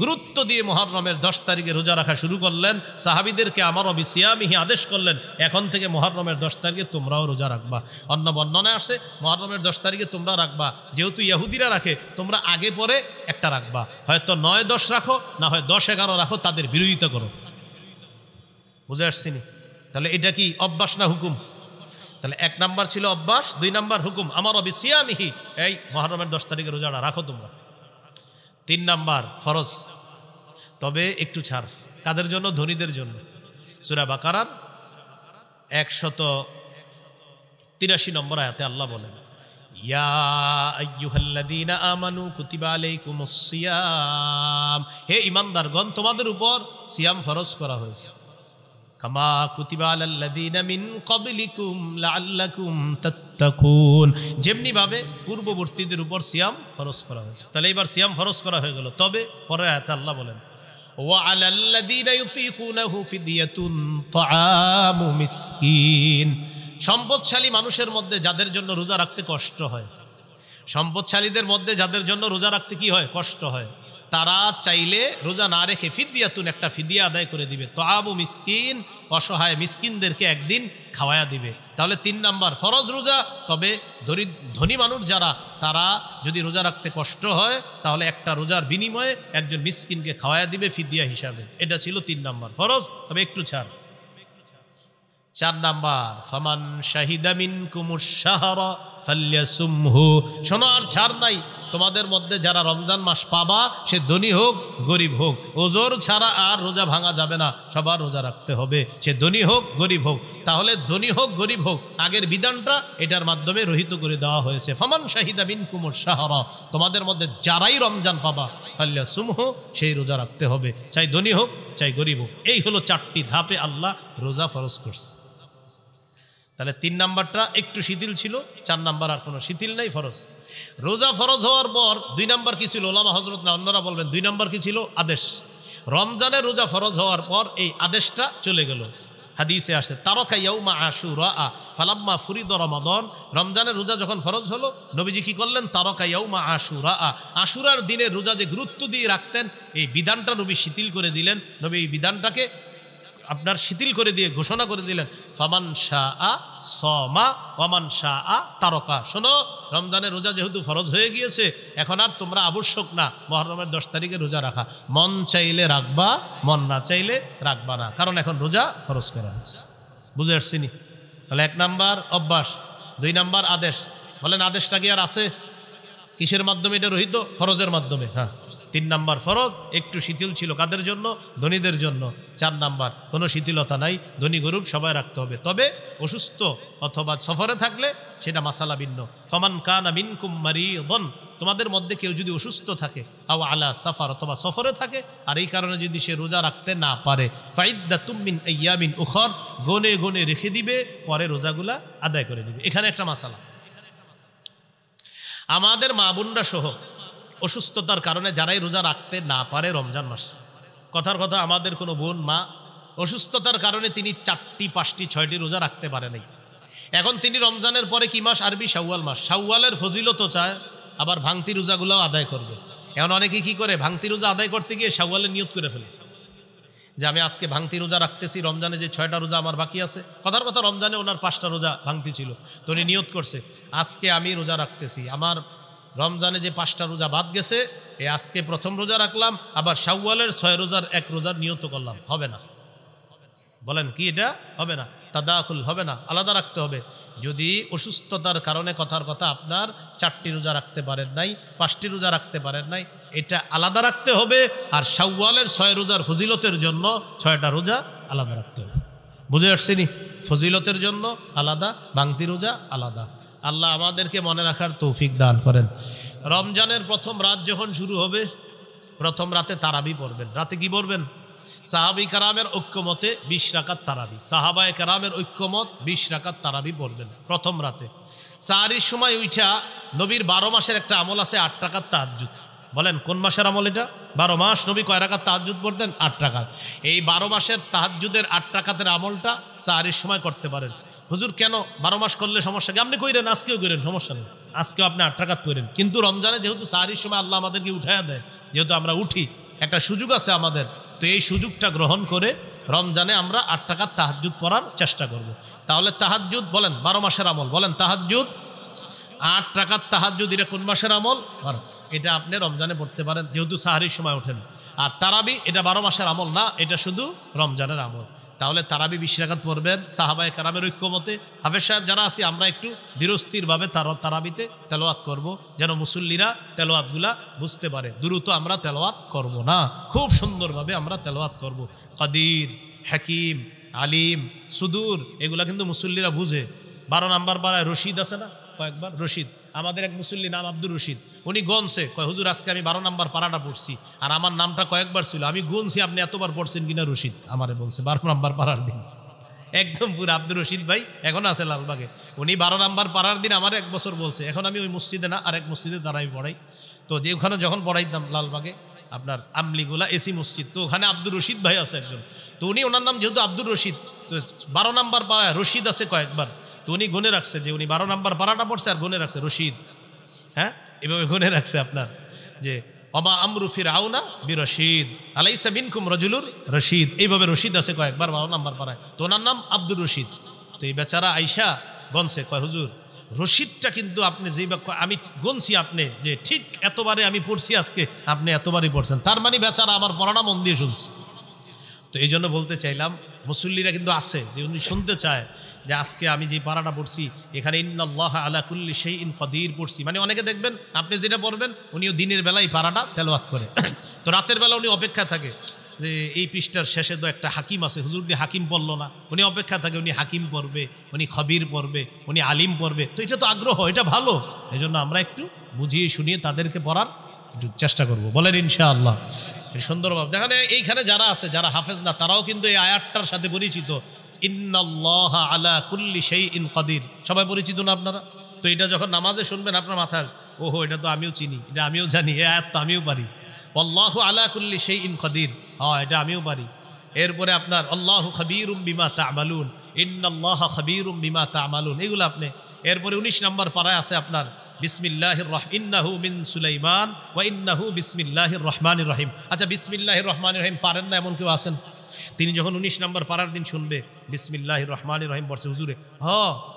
গুরুত্ব দিয়ে মুহররমের 10 তারিখে রোজা রাখা শুরু করলেন। সাহাবীদেরকে আমারও বিসিয়ামিহি আদেশ করলেন, এখন থেকে মুহররমের 10 তারিখে তোমরাও রোজা রাখবা। অন্য বর্ণনায় আসে মুহররমের 10 তারিখে তোমরা রাখবা, যেহেতু ইহুদিরা রাখে তোমরা আগে পরে একটা রাখবা, হয়তো 9, 10 রাখো, না হয় 10, 11 রাখো, তাদের বিরোধিতা করো। বুঝে আসছিনি? তাহলে এটা কি অভ্যাস না হুকুম? তাহলে 1 নাম্বার ছিল অভ্যাস, 2 নাম্বার হুকুম, আমারও বিসিয়ামিহি, এই মুহররমের 10 তারিখে রোজাটা রাখো তোমরা। 3 নাম্বার ফরজ, তবে একটু ছাড়। কাদের জন্য? ধনীদের জন্য। সূরা বাকারার 183 নম্বর আয়াতে আল্লাহ বলেন, ইয়া আইয়ুহাল্লাযীনা আমানু কুতিবা আলাইকুমুস সিয়াম, হে ঈমানদারগণ তোমাদের উপর সিয়াম ফরজ করা হয়েছে। কামা কুতিবা আলাল্লাযীনা মিন ক্বাবলিকুম লাআল্লাকুম তাত্তাকুন, যেমনি ভাবে পূর্ববর্তীদের উপর সিয়াম ফরজ করা হয়েছে। তাহলে এবার সিয়াম ফরজ করা হয়ে গেল। তবে পরে আয়াতে আল্লাহ বলেন, ওয়া আলাল্লাযীনা ইউতীকুনাহু ফিদিয়াতুন তাআমু মিসকিন, সম্পদশালী মানুষের মধ্যে যাদের জন্য রোজা রাখতে কষ্ট হয়, সম্পদশালীদের মধ্যে যাদের জন্য রোজা রাখতে কি হয়? কষ্ট হয়, তারা চাইলে রোজা না রেখে ফিদিয়াতুন, একটা ফিদিয়া আদায় করে দিবে। তাআমু মিসকিন, অসহায় মিসকিনদেরকে একদিন খাওয়ায়া দিবে। তাহলে 3 নাম্বার ফরজ রোজা, তবে ধনী মানুষ যারা, তারা যদি রোজা রাখতে কষ্ট হয় তাহলে একটা রোজার বিনিময়ে একজন মিসকিনকে খাওয়ায়া দিবে ফিদিয়া হিসাবে। এটা ছিল 3 নাম্বার ফরজ, তবে একটু ছাড়। 4 নাম্বার, ফামান শাহিদা মিনকুমুশ শাহরা ফালইয়াসুমহু, শোনো আর ছাড় নাই, তোমাদের মধ্যে যারা রমজান মাস পাবা, সে ধনী হোক গরিব হোক, ওজোর ছাড়া আর রোজা ভাঙা যাবে না, সবার রোজা রাখতে হবে, সে ধনী হোক গরিব হোক। তাহলে ধনী হোক গরিব হোক, আগের বিধানটা এটার মাধ্যমে রহিত করে দেওয়া হয়েছে। ফামান শাহিদা মিনকুমুশ শাহরা, তোমাদের মধ্যে যারাই রমজান পাবা, ফালইয়াসুমহু, সেই রোজা রাখতে হবে, চাই ধনী হোক চাই গরিব হোক। এই হলো 4টি ধাপে আল্লাহ রোজা ফরজ করছে। তাহলে 3 নাম্বারটা একটু শিথিল ছিল, 4 নাম্বার আর কোনো শিথিল নাই, ফরজ। রোজা ফরজ হওয়ার পর 2 নম্বর কি ছিল? ওলামা হযরত না অন্যরা বলবেন 2 নম্বর কি ছিল? আদেশ। রমজানের রোজা ফরজ হওয়ার পর এই আদেশটা চলে গেল। হাদিসে আসে তারাকা ইয়াউমা আশুরা ফালাম্মা ফুরিদ রমাদান, রমজানের রোজা যখন ফরজ হলো নবীজি কি করলেন? তারাকা ইয়াউমা আশুরা, আশুরার দিনে রোজা যে গুরুত্ব দিয়ে রাখতেন এই বিধানটা নবী শিথিল করে দিলেন। নবী এই বিধানটাকে আপনার শিথিল করে দিয়ে ঘোষণা করে দিলেন, ফামান শাআ সামা ওয়ামান শাআ তারকা। শোনো, রমজানের রোজা যেহেতু ফরজ হয়ে গিয়েছে, এখন আর তোমরা আবশ্যক না মুহররমের 10 তারিখে রোজা রাখা। মন চাইলে রাখবা, মন না চাইলে রাখবা না, কারণ এখন রোজা ফরজ করা হয়েছে। বুঝে আসছিনি? তাহলে 1 নাম্বার অভ্যাস, 2 নাম্বার আদেশ। বলেন আদেশটা কি আর আছে? কিসের মাধ্যমে এটা রহিত? ফরজের মাধ্যমে। হ্যাঁ, 3 নাম্বার ফরজ একটু শিথিল ছিল কাদের জন্য? ধনীদের জন্য। 4 নাম্বার কোনো শিথিলতা নাই, ধনী গরিব সবাই রাখতে হবে। তবে অসুস্থ অথবা সফরে থাকলে সেটা মাসালা ভিন্ন। ফামান কানা মিনকুম মারিদান, তোমাদের মধ্যে কেউ যদি অসুস্থ থাকে, আও আলা সাফার, অথবা সফরে থাকে, আর এই কারণে যদি সে রোজা রাখতে না পারে, ফাইদ্দাতুম মিন আইয়ামিন উখর, গনে গনে রেখে দিবে, পরে রোজাগুলা আদায় করে দিবে। এখানে একটা মাসালা, আমাদের মা বোনরা সহ অসুস্থতার কারণে যারাই রোজা রাখতে না পারে রমজান মাস, কথার কথা আমাদের কোনো বোন মা অসুস্থতার কারণে তিনি 4টি 5টি 6টি রোজা রাখতে পারে নাই। এখন তিনি রমজানের পরে কি মাস? আরবি শাওয়াল মাস। শাওয়ালের ফজিলতও চায়, আবার ভাঙতি রোজাগুলোও আদায় করবে। এখন অনেকে কি করে? ভাঙতি রোজা আদায় করতে গিয়ে শাওয়ালের নিয়ত করে ফেলে যে আমি আজকে ভাঙতি রোজা রাখতেছি, রমজানে যে 6টা রোজা আমার বাকি আছে। কথার কথা রমজানে ওনার 5টা রোজা ভাঙতি ছিল, তো উনি নিয়ত করছে আজকে আমি রোজা রাখতেছি, আমার রমজানে যে 5টা রোজা বাদ গেছে, এই আজকে প্রথম রোজা রাখলাম, আবার শাওয়ালের 6 রোজার 1 রোজার নিয়ত করলাম। হবে না? বলেন কি এটা হবে না? তাদাখুল হবে না, আলাদা রাখতে হবে। যদি অসুস্থতার কারণে কথার কথা আপনার 4টি রোজা রাখতে পারেন নাই, 5টি রোজা রাখতে পারেন নাই, এটা আলাদা রাখতে হবে। আর শাওয়ালের 6 রোজার ফজিলতের জন্য 6টা রোজা আলাদা রাখতে হবে। বুঝে আসছেনি? ফজিলতের জন্য আলাদা, ভাঙতি রোজা আলাদা। আল্লাহ আমাদেরকে মনে রাখার তৌফিক দান করেন। রমজানের প্রথম রাত যখন শুরু হবে, প্রথম রাতে তারাবি পড়বেন। রাতে কি পড়বেন? সাহাবী কেরামের ঐক্যমতে 20 রাকাত তারাবি, সাহাবায়ে কেরামের ঐক্যমত 20 রাকাত তারাবি পড়বেন প্রথম রাতে। সাহারির সময় উঠা নবীর 12 মাসের একটা আমল আছে, 8 রাকাত তাহাজ্জুদ। বলেন কোন মাসের আমল এটা? 12 মাস নবী কয় রাকাত তাহাজ্জুদ পড়তেন? 8 রাকাত। এই 12 মাসের তাহাজ্জুদের 8 রাকাতের আমলটা সাহারির সময় করতে পারেন। হুজুর কেন 12 মাস করলে সমস্যা কি? আপনি কইরেন, আজকেও কইরেন, সমস্যা নেই, আজকেও আপনি 8 রাকাত করেন। কিন্তু রমজানে যেহেতু সাহারির সময় আল্লাহ আমাদেরকে উঠাইয়া দেয়, যেহেতু আমরা উঠি, একটা সুযোগ আছে আমাদের, তো এই সুযোগটা গ্রহণ করে রমজানে আমরা 8 রাকাত তাহাজ্জুদ পড়ার চেষ্টা করব। তাহলে তাহাজ্জুদ বলেন 12 মাসের আমল। বলেন তাহাজ্জুদ 8 রাকাত তাহাজ্জুদ, এটা কোন মাসের আমল? এটা আপনি রমজানে পড়তে পারেন যেহেতু সাহারির সময় ওঠেন। আর তারাবি এটা 12 মাসের আমল না, এটা শুধু রমজানের আমল। তাহলে তারাবি 20 রাকাত পড়বেন সাহাবায়ে কেরামের ঐক্যমতে। হাফেজ সাহেব যারা আছি আমরা একটু ধীরস্থিরভাবে তারাবিতে তেলাওয়াত করব, যেন মুসল্লিরা তেলাওয়াতগুলা বুঝতে পারে। দ্রুত আমরা তেলাওয়াত করব না, খুব সুন্দরভাবে আমরা তেলাওয়াত করব। কাদির, হাকিম, আলিম, সুদূর, এগুলা কিন্তু মুসল্লিরা বুঝে। 12 নাম্বার পাড়ায় রশিদ আছে না, কয়েকবার রশিদ, আমাদের এক মুসল্লি নাম আব্দুর রশিদ, উনি গনছে, কয় হুজুর আজকে আমি 12 নাম্বার পাড়াটা পড়ছি, আর আমার নামটা কয়েকবার ছিল, আমি গুনছি আপনি এতবার পড়ছেন কিনা রশিদ আমারে বলছে 12 নাম্বার পাড়ার দিন। একদম পুরো আব্দুর রশিদ ভাই এখন আছে লালবাগে, উনি 12 নাম্বার পাড়ার দিন আমার 1 বছর বলছে। এখন আমি ওই মসজিদে না, আর এক মসজিদে তারাই পড়াই। তো যে ওখানে যখন পড়াইতাম লালবাগে আপনার আমলিগুলা এসি মসজিদ, তো ওখানে আব্দুর রশিদ ভাই আছে একজন, তো উনি ওনার নাম যেহেতু আব্দুর রশিদ, তো 12 নাম্বার পাড়ায় রশিদ আছে কয়েকবার, তো উনি গুনে রাখছে যে উনি 12 নাম্বার পাড়াটা পড়ছে আর গুনে রাখছে রশিদ। হ্যাঁ, এভাবে গুনে রাখছে আপনার যে অমা আমরু ফিরআউনা বিরশিদ আলাইসা মিনকুম রাজুলুর রশিদ, এইভাবে রশিদ আছে কয়েকবার 12 নাম্বার পাড়ায়, তো ওনার নাম আব্দুর রশিদ। তো এই বেচারা আইসা গনছে, কয় হুজুর রশিদটা কিন্তু আপনি যেই আমি গুনছি আপনি যে ঠিক এতবারে আমি পড়ছি আজকে, আপনি এতবারই পড়ছেন, তার মানে বেচারা আমার পড়াটা মন দিয়ে শুনছে। তো এই জন্য বলতে চাইলাম মুসল্লিরা কিন্তু আছে যে উনি শুনতে চায় যে আজকে আমি যে পারাটা পড়ছি এখানে ইন্নাল্লাহ আলা কুল্লি শাইইন কাদির পড়ছি, মানে অনেকে দেখবেন আপনি যেটা পড়বেন উনিও দিনের বেলায় পারাটা তেলাওয়াত করে, তো রাতের বেলা উনি অপেক্ষা থাকে যে এই পৃষ্ঠার শেষে তো একটা হাকিম আছে, হুজুর দিয়ে হাকিম পড়লো না, উনি অপেক্ষা থাকে উনি হাকিম পড়বে, উনি খবির পড়বে, উনি আলিম পড়বে, তো এটা তো আগ্রহ, এটা ভালো। এই জন্য আমরা একটু বুঝিয়ে শুনিয়ে তাদেরকে পড়ার একটু চেষ্টা করব, বলেন ইনশাআল্লাহ সুন্দরভাবে। দেখেন এইখানে যারা আছে যারা হাফেজ না তারাও কিন্তু এই আয়াতটার সাথে পরিচিত, ইন্নাল্লাহ আলা কুল্লি শাইইন কাদির, সবাই পরিচিত না আপনারা? তো এটা যখন নামাজে শুনবেন আপনার মাথায় ওহো এটা তো আমিও চিনি, এটা আমিও জানি, এ আয়াত তো আমিও পারি। আল্লাহু আলা কুল্লি শাইইন কাদির, হ্যাঁ এটা আমিও পারি। এরপরে আপনার আল্লাহু খাবীরুম বিমা তা'মালুন, ইন্নাল্লাহা খাবীরুম বিমা তা'মালুন, এগুলো আপনি। এরপরে 19 নম্বর পারায় আছে আপনার বিসমিল্লাহির রহমান, ইন্নাহু মিন সুলাইমান ওয়া ইন্নাহু বিসমিল্লাহির রহমানির রহিম। আচ্ছা বিসমিল্লাহির রহমানির রহিম পারেন না এমন কেউ আছেন? তিনি যখন 19 নম্বর পারার দিন শুনবে বিসমিল্লাহির রহমানির রহিম বলছে, হুজুরে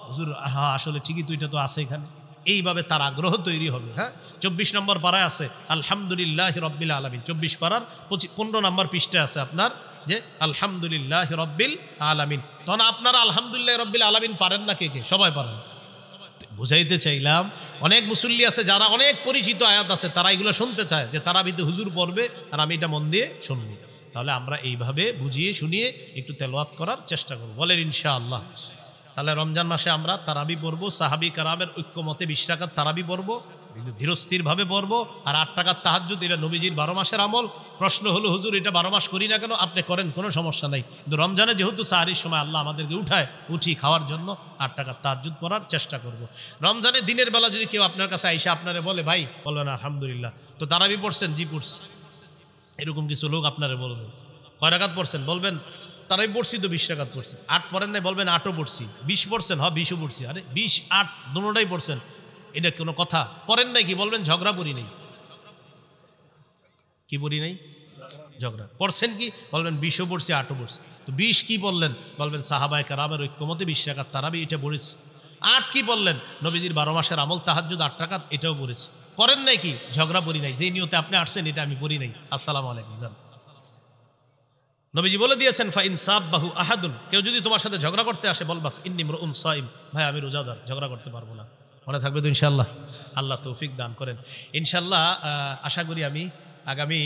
হুজুর হ্যাঁ আসলে ঠিকই তো, এটা তো আছে এখানে। এইভাবে তার আগ্রহ তৈরি হবে। হ্যাঁ 24 নম্বর পারায় আছে আলহামদুলিল্লাহি রব্বিল আলামিন। 24 পারার 15 নম্বর পৃষ্ঠায় আছে আপনার যে আলহামদুলিল্লাহি রব্বিল আলামিন। তখন আপনারা আলহামদুলিল্লাহ রব্বিল আলামিন পারেন না কে কে? সবাই পারেন। বুঝাইতে চাইলাম অনেক মুসল্লি আছে যারা অনেক পরিচিত আয়াত আছে, তারা এগুলো শুনতে চায় যে তারাবিতে হুজুর পড়বে আর আমি এটা মন দিয়ে শুনবো। তাহলে আমরা এইভাবে বুঝিয়ে শুনিয়ে একটু তেলাওয়াত করার চেষ্টা করব, বলেন ইনশাআল্লাহ। তাহলে রমজান মাসে আমরা তারাবি পড়বো, সাহাবী কারামের ঐক্যমতে 20 রাকাত তারাবি পড়বো, ধীরস্থিরভাবে পড়বো। আর 8 রাকাত তাহাজ্জুদ, এটা নবীজির 12 মাসের আমল। প্রশ্ন হলো হুজুর এটা 12 মাস করি না কেন? আপনি করেন, কোনো সমস্যা নাই, কিন্তু রমজানে যেহেতু সাহারির সময় আল্লাহ আমাদেরকে উঠি খাওয়ার জন্য 8 রাকাত তাহাজ্জুদ পড়ার চেষ্টা করব। রমজানে দিনের বেলা যদি কেউ আপনার কাছে আইসা আপনারে বলে ভাই, বলবেন আলহামদুলিল্লাহ, তো তারাবি পড়ছেন? জি পড়ছি। এরকম কিছু লোক আপনারে বলবে কয় রাকাত পড়ছেন? বলবেন তারাই পড়ছি তো 20 রাকাত পড়ছি। 8 পড়েন নাই? বলবেন 8ও পড়ছি। 20 পড়ছেন? হ্যাঁ 20ও পড়ছি। আরে 20 8 দুটোটাই পড়ছেন, এটা কোনো কথা? পড়েন নাই কি? বলবেন ঝগড়া পড়ি নাই। কি পড়ি নাই? ঝগড়া। পড়ছেন কি? বলবেন 20ও পড়ছি 8ও পড়ছি। তো 20 কি বললেন? বলবেন সাহাবায়ে কেরামের ঐক্যমতে 20 রাকাত তারাবি, এটা পড়েছি। 8 কি বললেন? নবীজির 12 মাসের আমল তাহাজ্জুদ 8 রাকাত, এটাও পড়েছি। করেন নাই কি? ঝগড়া পড়ি নাই। যে নিয়তে আপনি আসছেন এটা আমি পড়ি নাই। আসসালামু আলাইকুম। নবীজি বলে দিয়েছেন ফাইন সাববাহু আহাদুন, কেউ যদি তোমার সাথে ঝগড়া করতে আসে বলবা ইন্নী ইমরুন সাইম, ভাই আমি রোজাদার, ঝগড়া করতে পারবো না। মনে থাকবে তো ইনশাআল্লাহ? আল্লাহ তৌফিক দান করেন। ইনশাআল্লাহ আশা করি আমি আগামী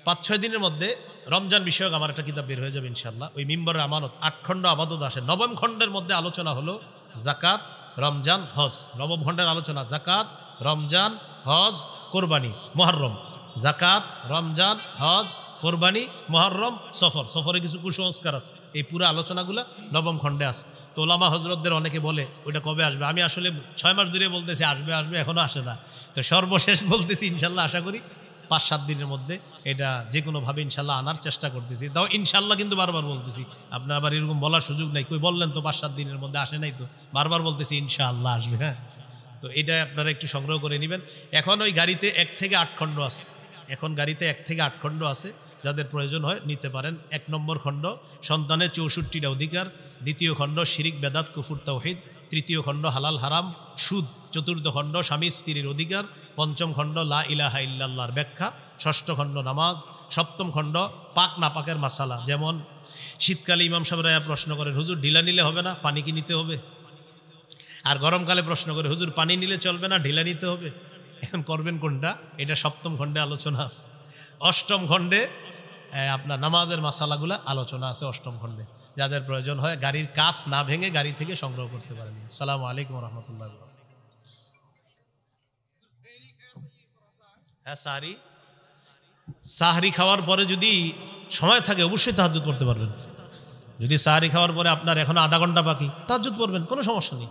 5-6 দিনের মধ্যে রমজান বিষয়ক আমার একটা কিতাব বের হয়ে যাবে ইনশাআল্লাহ। ওই মিম্বরের আমানত 8 খণ্ড আবাদত আসে। 9ম খণ্ডের মধ্যে আলোচনা হলো যাকাত, রমজান, হজ। 9ম খণ্ডের আলোচনা যাকাত, রমজান, হজ, কোরবানি, মুহররম। যাকাত, রমজান, হজ, কোরবানি, মুহররম, সফর। সফরে কিছু কুসংস্কার আছে। এই পুরো আলোচনাগুলো 9ম খণ্ডে আছে। তো ওলামা হজরতদের অনেকে বলে ওইটা কবে আসবে? আমি আসলে 6 মাস ধরে বলতেছি আসবে আসবে, এখনো আসে না। তো সর্বশেষ বলতেছি ইনশাল্লাহ আশা করি 5-7 দিনের মধ্যে এটা যে কোনোভাবে ইনশাল্লাহ আনার চেষ্টা করতেছি। তাও ইনশাল্লাহ কিন্তু বারবার বলতেছি, আপনার আবার এরকম বলার সুযোগ নাই। কই বললেন তো 5-7 দিনের মধ্যে, আসে নাই তো। বারবার বলতেছি ইনশাআল্লাহ আসবে। হ্যাঁ, তো এটা আপনারা একটু সংগ্রহ করে নেবেন। এখন ওই গাড়িতে 1 থেকে 8 খণ্ড আছে। এখন গাড়িতে 1 থেকে 8 খণ্ড আছে, যাদের প্রয়োজন হয় নিতে পারেন। 1 নম্বর খণ্ড সন্তানের 64টা অধিকার, 2য় খণ্ড শিরিক বেদাত কুফুর তাওহীদ, 3য় খণ্ড হালাল হারাম সুদ, 4র্থ খণ্ড স্বামী স্ত্রীর অধিকার, 5ম খণ্ড লা ইলাহা ইল্লাল্লাহর ব্যাখ্যা, 6ষ্ঠ খণ্ড নামাজ, 7ম খণ্ড পাক নাপাকের মাসালা। যেমন শীতকালে ইমাম সাহেবরা প্রশ্ন করেন হুজুর ঢিলা নিলে হবে না, পানি কি নিতে হবে? আর গরমকালে প্রশ্ন করে হুজুর পানি নিলে চলবে না, ঢিলা নিতে হবে। এখন করবেন কোনটা? এটা 7ম খণ্ডে আলোচনা আছে। 8ম খণ্ডে আপনার নামাজের মাসালাগুলা আলোচনা আছে 8ম খণ্ডে। যাদের প্রয়োজন হয় গাড়ির কাচ না ভেঙে গাড়ি থেকে সংগ্রহ করতে পারেন। আসসালামু আলাইকুম ওয়া রাহমাতুল্লাহ। হ্যাঁ, সাহরি খাওয়ার পরে যদি সময় থাকে অবশ্যই তাহাজ্জুদ পড়তে পারবেন। যদি সাহরি খাওয়ার পরে আপনার এখনো আধা ঘন্টা বাকি, তাহাজ্জুদ পড়বেন, কোনো সমস্যা নেই।